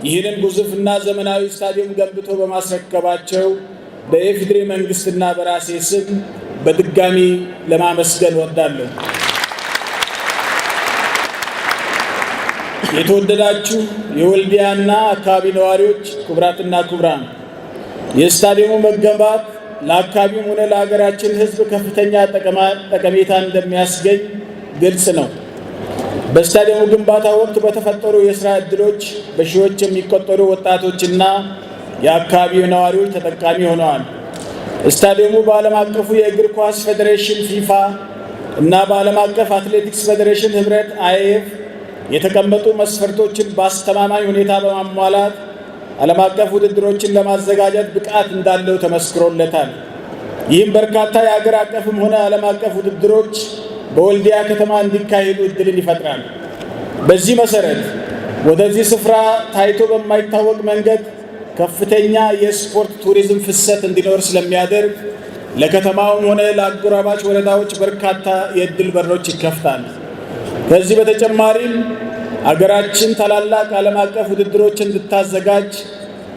ይህንን ግዙፍና ዘመናዊ ስታዲየም ገንብቶ በማስረከባቸው በኢፌዴሪ መንግስትና በራሴ ስም በድጋሚ ለማመስገን ወዳለሁ። የተወደዳችሁ የወልዲያና አካባቢ ነዋሪዎች፣ ክቡራትና ክቡራን፣ የስታዲየሙ መገንባት ለአካባቢውም ሆነ ለሀገራችን ህዝብ ከፍተኛ ጠቀሜታ እንደሚያስገኝ ግልጽ ነው። በስታዲየሙ ግንባታ ወቅት በተፈጠሩ የስራ ዕድሎች በሺዎች የሚቆጠሩ ወጣቶችና የአካባቢው ነዋሪዎች ተጠቃሚ ሆነዋል። ስታዲየሙ በዓለም አቀፉ የእግር ኳስ ፌዴሬሽን ፊፋ እና በዓለም አቀፍ አትሌቲክስ ፌዴሬሽን ህብረት አይኤፍ የተቀመጡ መስፈርቶችን በአስተማማኝ ሁኔታ በማሟላት ዓለም አቀፍ ውድድሮችን ለማዘጋጀት ብቃት እንዳለው ተመስክሮለታል። ይህም በርካታ የአገር አቀፍም ሆነ ዓለም አቀፍ ውድድሮች በወልዲያ ከተማ እንዲካሄዱ እድልን ይፈጥራል። በዚህ መሰረት ወደዚህ ስፍራ ታይቶ በማይታወቅ መንገድ ከፍተኛ የስፖርት ቱሪዝም ፍሰት እንዲኖር ስለሚያደርግ ለከተማውም ሆነ ለአጎራባች ወረዳዎች በርካታ የእድል በሮች ይከፍታል። ከዚህ በተጨማሪም አገራችን ታላላቅ ዓለም አቀፍ ውድድሮችን እንድታዘጋጅ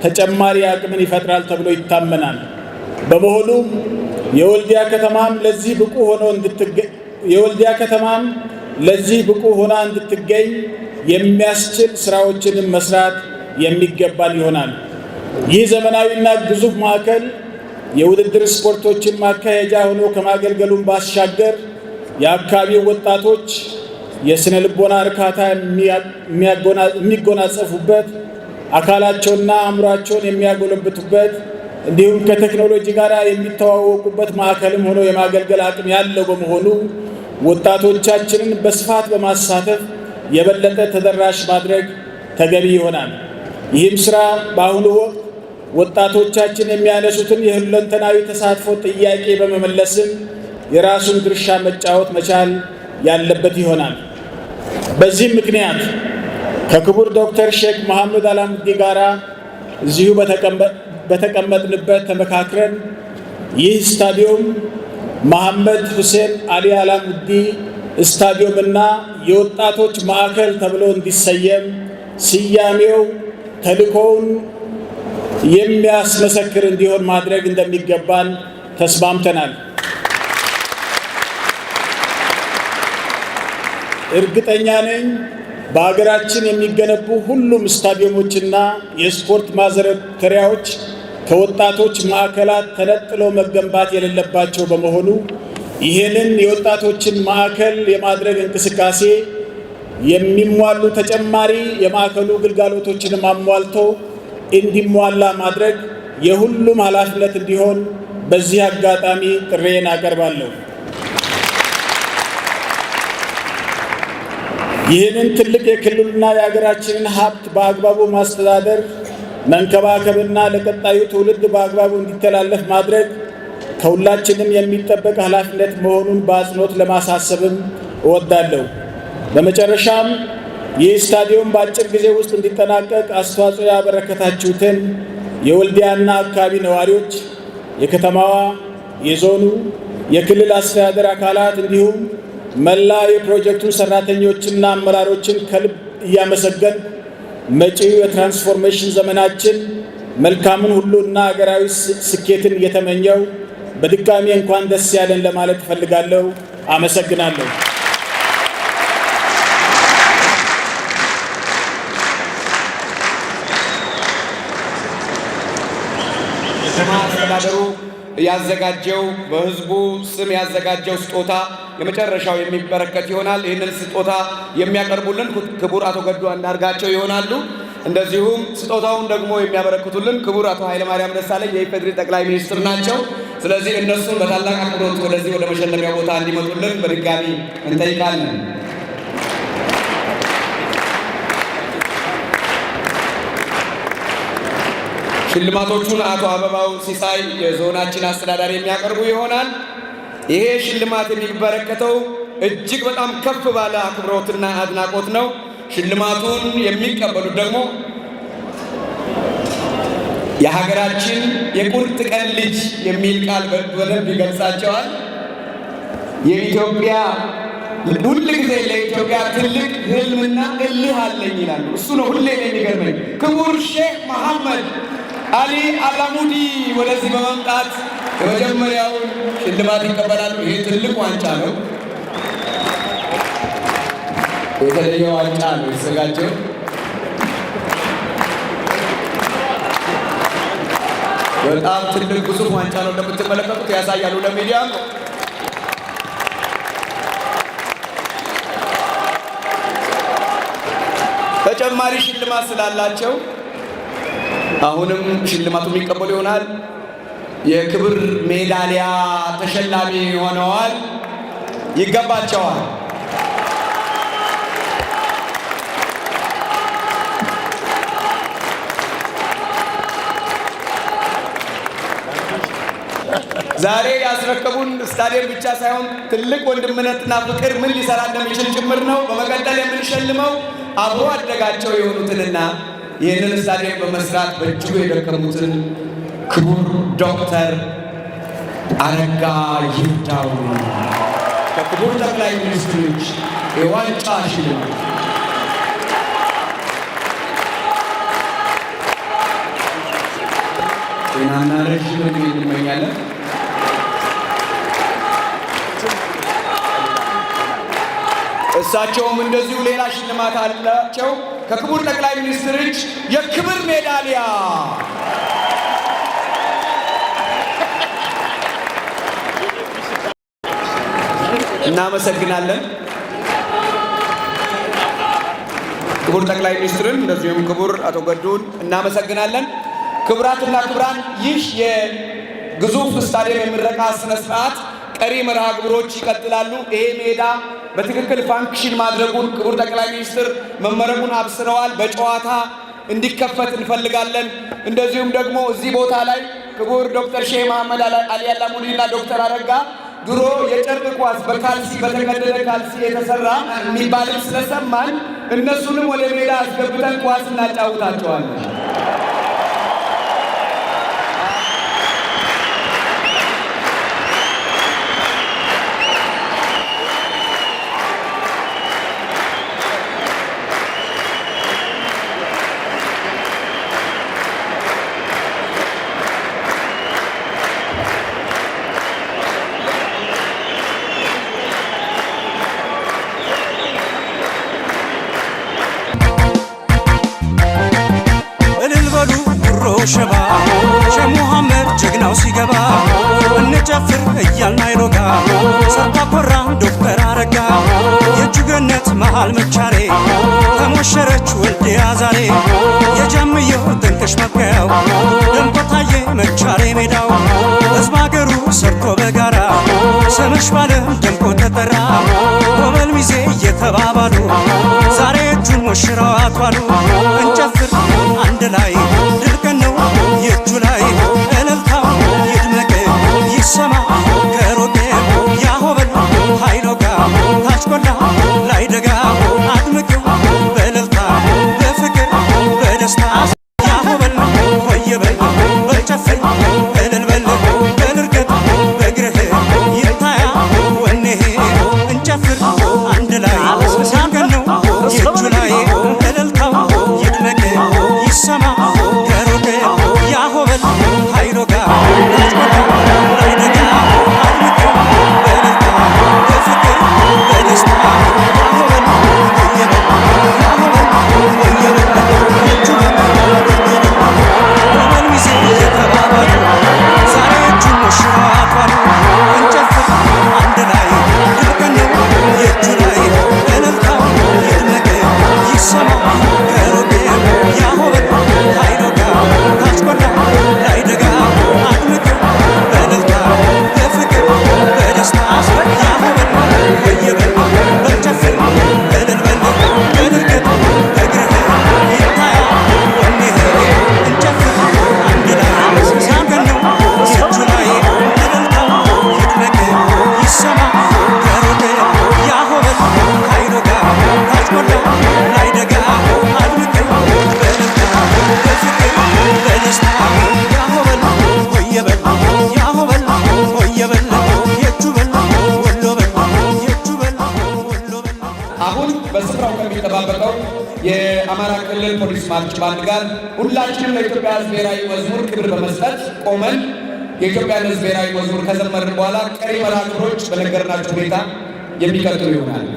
ተጨማሪ አቅምን ይፈጥራል ተብሎ ይታመናል። በመሆኑም የወልዲያ ከተማም ለዚህ ብቁ ሆና እንድትገኝ የሚያስችል ስራዎችን መስራት የሚገባን ይሆናል። ይህ ዘመናዊና ግዙፍ ማዕከል የውድድር ስፖርቶችን ማካሄጃ ሆኖ ከማገልገሉም ባሻገር የአካባቢው ወጣቶች የስነ ልቦና እርካታ የሚጎናጸፉበት፣ አካላቸውና አእምሯቸውን የሚያጎለብቱበት እንዲሁም ከቴክኖሎጂ ጋር የሚተዋወቁበት ማዕከልም ሆኖ የማገልገል አቅም ያለው በመሆኑ ወጣቶቻችንን በስፋት በማሳተፍ የበለጠ ተደራሽ ማድረግ ተገቢ ይሆናል። ይህም ስራ በአሁኑ ወቅት ወጣቶቻችን የሚያነሱትን የሁለንተናዊ ተሳትፎ ጥያቄ በመመለስም የራሱን ድርሻ መጫወት መቻል ያለበት ይሆናል። በዚህም ምክንያት ከክቡር ዶክተር ሼክ መሐመድ አላሙዲ ጋራ እዚሁ በተቀመጥንበት ተመካክረን ይህ ስታዲየም መሐመድ ሁሴን አሊ አላሙዲ ስታዲየምና የወጣቶች ማዕከል ተብሎ እንዲሰየም ስያሜው ተልእኮውን የሚያስመሰክር እንዲሆን ማድረግ እንደሚገባን ተስማምተናል። እርግጠኛ ነኝ በሀገራችን የሚገነቡ ሁሉም ስታዲየሞችና የስፖርት ማዘውተሪያዎች ከወጣቶች ማዕከላት ተነጥሎ መገንባት የሌለባቸው በመሆኑ ይህንን የወጣቶችን ማዕከል የማድረግ እንቅስቃሴ የሚሟሉ ተጨማሪ የማዕከሉ ግልጋሎቶችን አሟልቶ እንዲሟላ ማድረግ የሁሉም ኃላፊነት እንዲሆን በዚህ አጋጣሚ ጥሬን አቀርባለሁ። ይህንን ትልቅ የክልሉና የሀገራችንን ሀብት በአግባቡ ማስተዳደር፣ መንከባከብና ለቀጣዩ ትውልድ በአግባቡ እንዲተላለፍ ማድረግ ከሁላችንም የሚጠበቅ ኃላፊነት መሆኑን በአጽንኦት ለማሳሰብም እወዳለሁ። በመጨረሻም ይህ ስታዲየም በአጭር ጊዜ ውስጥ እንዲጠናቀቅ አስተዋጽኦ ያበረከታችሁትን የወልዲያና አካባቢ ነዋሪዎች፣ የከተማዋ፣ የዞኑ፣ የክልል አስተዳደር አካላት እንዲሁም መላ የፕሮጀክቱን ሰራተኞችና አመራሮችን ከልብ እያመሰገን መጪው የትራንስፎርሜሽን ዘመናችን መልካምን ሁሉና ሀገራዊ ስኬትን እየተመኘው በድጋሚ እንኳን ደስ ያለን ለማለት እፈልጋለሁ። አመሰግናለሁ። ከተማ አስተዳደሩ ያዘጋጀው በህዝቡ ስም ያዘጋጀው ስጦታ የመጨረሻው የሚበረከት ይሆናል። ይህንን ስጦታ የሚያቀርቡልን ክቡር አቶ ገዱ አንዳርጋቸው ይሆናሉ። እንደዚሁም ስጦታውን ደግሞ የሚያበረክቱልን ክቡር አቶ ኃይለማርያም ደሳለኝ የኢፌዴሪ ጠቅላይ ሚኒስትር ናቸው። ስለዚህ እነሱን በታላቅ አክብሮት ወደዚህ ወደ መሸለሚያ ቦታ እንዲመጡልን በድጋሚ እንጠይቃለን። ሽልማቶቹን አቶ አበባው ሲሳይ የዞናችን አስተዳዳሪ የሚያቀርቡ ይሆናል። ይሄ ሽልማት የሚበረከተው እጅግ በጣም ከፍ ባለ አክብሮትና አድናቆት ነው። ሽልማቱን የሚቀበሉት ደግሞ የሀገራችን የቁርጥ ቀን ልጅ የሚል ቃል በደንብ ይገልጻቸዋል። የኢትዮጵያ ሁል ጊዜ ለኢትዮጵያ ትልቅ ህልምና እልህ አለኝ ይላሉ። እሱ ነው ሁሌ የሚገርመኝ። ክቡር ሼክ መሐመድ አሊ አላሙዲ ወደዚህ በመምጣት የመጀመሪያውን ሽልማት ይቀበላሉ። ይሄ ትልቅ ዋንጫ ነው። የተለየ ዋንጫ ነው የተዘጋጀው። በጣም ትልቅ ግዙፍ ዋንጫ ነው እንደምትመለከቱት ያሳያሉ ለሚዲያ። ተጨማሪ ሽልማት ስላላቸው አሁንም ሽልማቱ የሚቀበሉ ይሆናል። የክብር ሜዳሊያ ተሸላሚ ሆነዋል። ይገባቸዋል። ዛሬ ያስረከቡን ስታዲየም ብቻ ሳይሆን ትልቅ ወንድምነትና ፍቅር ምን ሊሰራ እንደሚችል ጭምር ነው። በመቀጠል የምንሸልመው አብሮ አደጋቸው የሆኑትንና ይህንን ስታዲየም በመስራት በእጅጉ የደከሙትን ክቡር ዶክተር አረጋ ይርዳው ከክቡር ጠቅላይ ሚኒስትር እጅ የዋንጫ ሽልማት ጤናና ረዥም ዕድሜ እንመኛለን። እሳቸውም እንደዚሁ ሌላ ሽልማት አላቸው። ከክቡር ጠቅላይ ሚኒስትር እጅ የክብር ሜዳሊያ እናመሰግናለን። ክቡር ጠቅላይ ሚኒስትርን እንደዚሁም ክቡር አቶ ገዱን እናመሰግናለን። ክቡራትና ክቡራን፣ ይህ የግዙፍ ስታዲየም የምረቃ ስነ ስርዓት ቀሪ መርሃ ግብሮች ይቀጥላሉ። ይሄ ሜዳ በትክክል ፋንክሽን ማድረጉን ክቡር ጠቅላይ ሚኒስትር መመረቁን አብስረዋል። በጨዋታ እንዲከፈት እንፈልጋለን። እንደዚሁም ደግሞ እዚህ ቦታ ላይ ክቡር ዶክተር ሼህ መሐመድ አሊ አላሙዲና ዶክተር አረጋ ድሮ የጨርቅ ኳስ በካልሲ በተቀደደ ካልሲ የተሰራ የሚባልም ስለሰማን እነሱንም ወደ ሜዳ አስገብተን ኳስ እናጫውታቸዋለን። ሸባ ሼህ ሙሐመድ ጀግናው ሲገባ እንጨፍር እያልን አይሎጋ ሰርታ ኮራ ዶክተር አረጋ የእጁ ገነት መሃል መቻሬ ተሞሸረች ወልዲያ ዛሬ የጃምየው ጥንቅሽ መብቀያው ደምቆ ታየ መቻሬ ሜዳው ሕዝብ አገሩ ሰርቶ በጋራ ስምሽ ባለም ደምቆ ተጠራ ኮበል ሚዜ እየተባባሉ ዛሬ እጁን ሞሽረው አቷሉ እንጨፍር አንድ ላይ የእጁ ላይ እልልታው ይድመቅ ይሰማ ከሮቄ ያሆበል ኃይሎጋ ታችቆላ ላይ ደጋ አድምቄው በእልልታ በፍቅር በደስታ ያሆበል ወየበል በጨፍር እልልበል በልርገጥ በእግርህ ይታያ ወኔህ እንጨፍር አንድ ላይ ሲያገነው የእጁ ላይ እልልታው ይድመቅ ይሰማ የአማራ ክልል ፖሊስ ማርች ባንድ ጋር ሁላችንም ለኢትዮጵያ ሕዝብ ብሔራዊ መዝሙር ክብር በመስጠት ቆመን የኢትዮጵያ ሕዝብ ብሔራዊ መዝሙር ከዘመርን በኋላ ቀሪ መርሃ ግብሮች በነገርናችሁ ሁኔታ የሚቀጥሉ ይሆናል።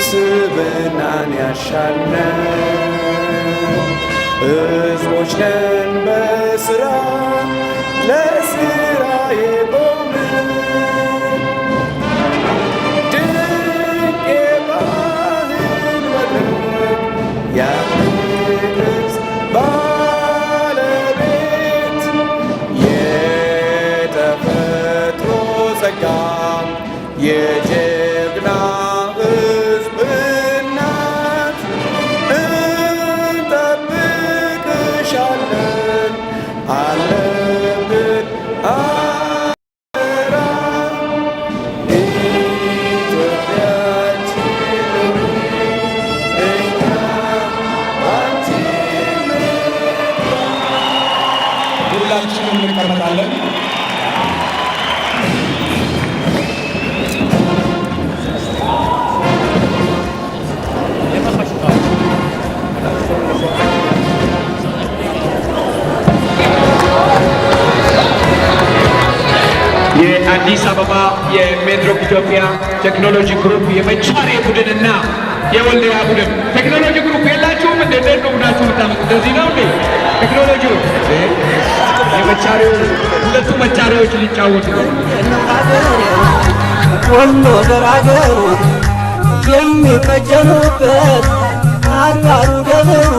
ስብናን ያሻነ ሕዝቦች ነን በስራ ለስራ የቆምን ድንቅ የባህል መድረክ ያንስ ባለቤት የተፈጥሮ ጸጋ የጀግና ሕዝብ እናት እንጠብቅሻለን አለብን አደራ ኢትዮጵያችን የአዲስ አበባ የሜድሮክ ኢትዮጵያ ቴክኖሎጂ ግሩፕ የመቻሬ ቡድንና የወልዲያ ቡድን ቴክኖሎጂ ግሩፕ የላችሁም እንዴ? እንዴት ነው ቡድናችሁ የምታመጡት? እንደዚህ ነው እንዴ? ቴክኖሎጂ የመቻሬው ሁለቱ መቻሬዎች ሊጫወቱ ነው። ወሎ ገራገሩ የሚፈጀኑበት አድባሩ ደብሩ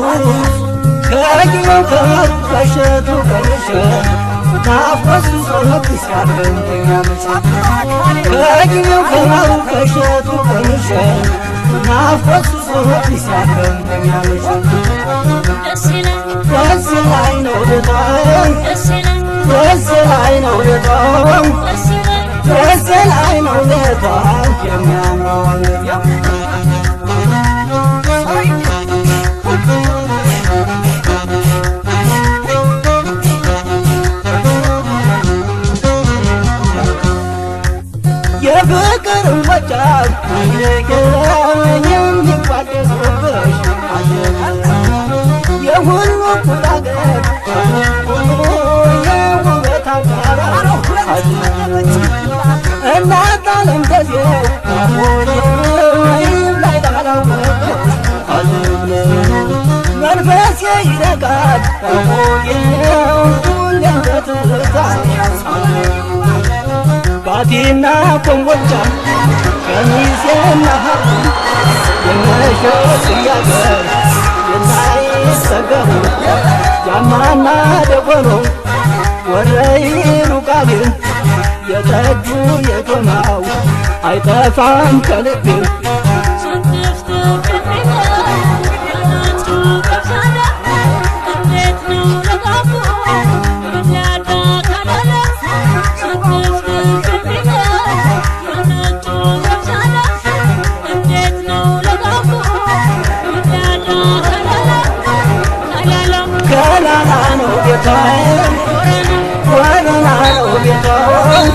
ከጊዜው ከመሸቱ ከመሸት ናፍቆት ሶሎት ሲያደርገኝ ያመሻል ከጊዜው ከመሸቱ ከመሸት ናፍቆት ሶሎት ሲያደርገኝ ያመሻል ደስ ላይ ነው ቤቷን ደስ ላይ ነው ቤቷን ደስ ላይ ነው ቤቷን የሚያምረው የፍቅር ወጫት የሚቋደሱብሽ የሁሉ ኩላገር የውበት አጋራ እናት ዓለም ከዚው ላይ ዳላወቅ መንፈሴ ይረጋል ሁሌም በትርታ ባቲና ኮምቦልቻ ከሚሴና ሀሩ የመሸት እያገር የናይሰገሩ ጃማና ደጎኖ ወረይኑ ቃልን የተጁ የጎማው አይጠፋም ከልብ ገላና ነው ቤቷን ወረና ነው ቤቷን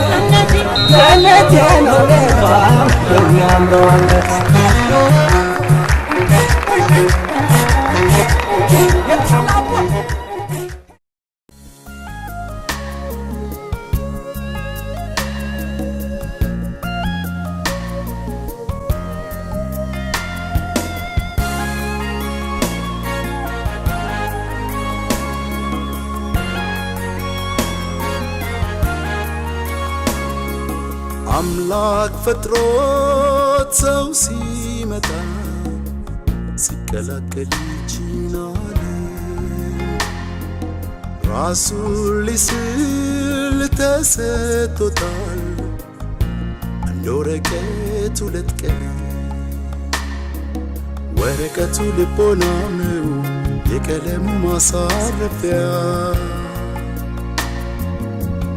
ገነቴ ነው ቤቷን የሚያምረው አንገት አምላክ ፈጥሮት ሰው ሲመጣ ሲቀላቀል ይችላል ራሱን ሊስል ተሰጥቶታል እንደ ወረቀት ሁለት ቀን ወረቀቱ ልቦናው ነው የቀለሙ ማሳረፊያ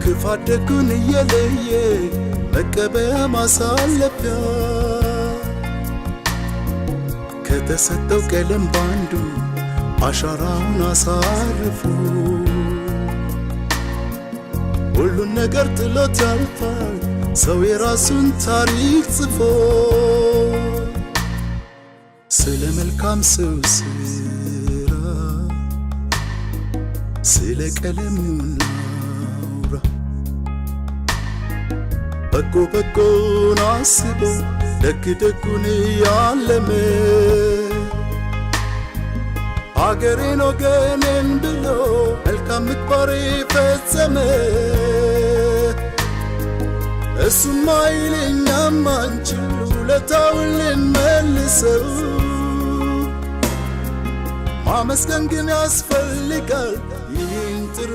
ክፋት ደጉን እየለየ መቀበያ ማሳለፊያ ከተሰጠው ቀለም ባንዱ አሻራውን አሳርፉ ሁሉን ነገር ጥሎት ያልፋል ሰው የራሱን ታሪክ ጽፎ ስለ መልካም ሰው ስራ ስለ ቀለሙ ናውራ በጎ በጎን አስቦ ደግ ደጉን ያለመ አገሬን ወገኔን ብሎ መልካም ምግባር ፈጸመ እሱማ ይለኛም አንችል ውለታውን ልንመልሰው ማመስገን ግን ያስፈልጋል ይህን ጥሩ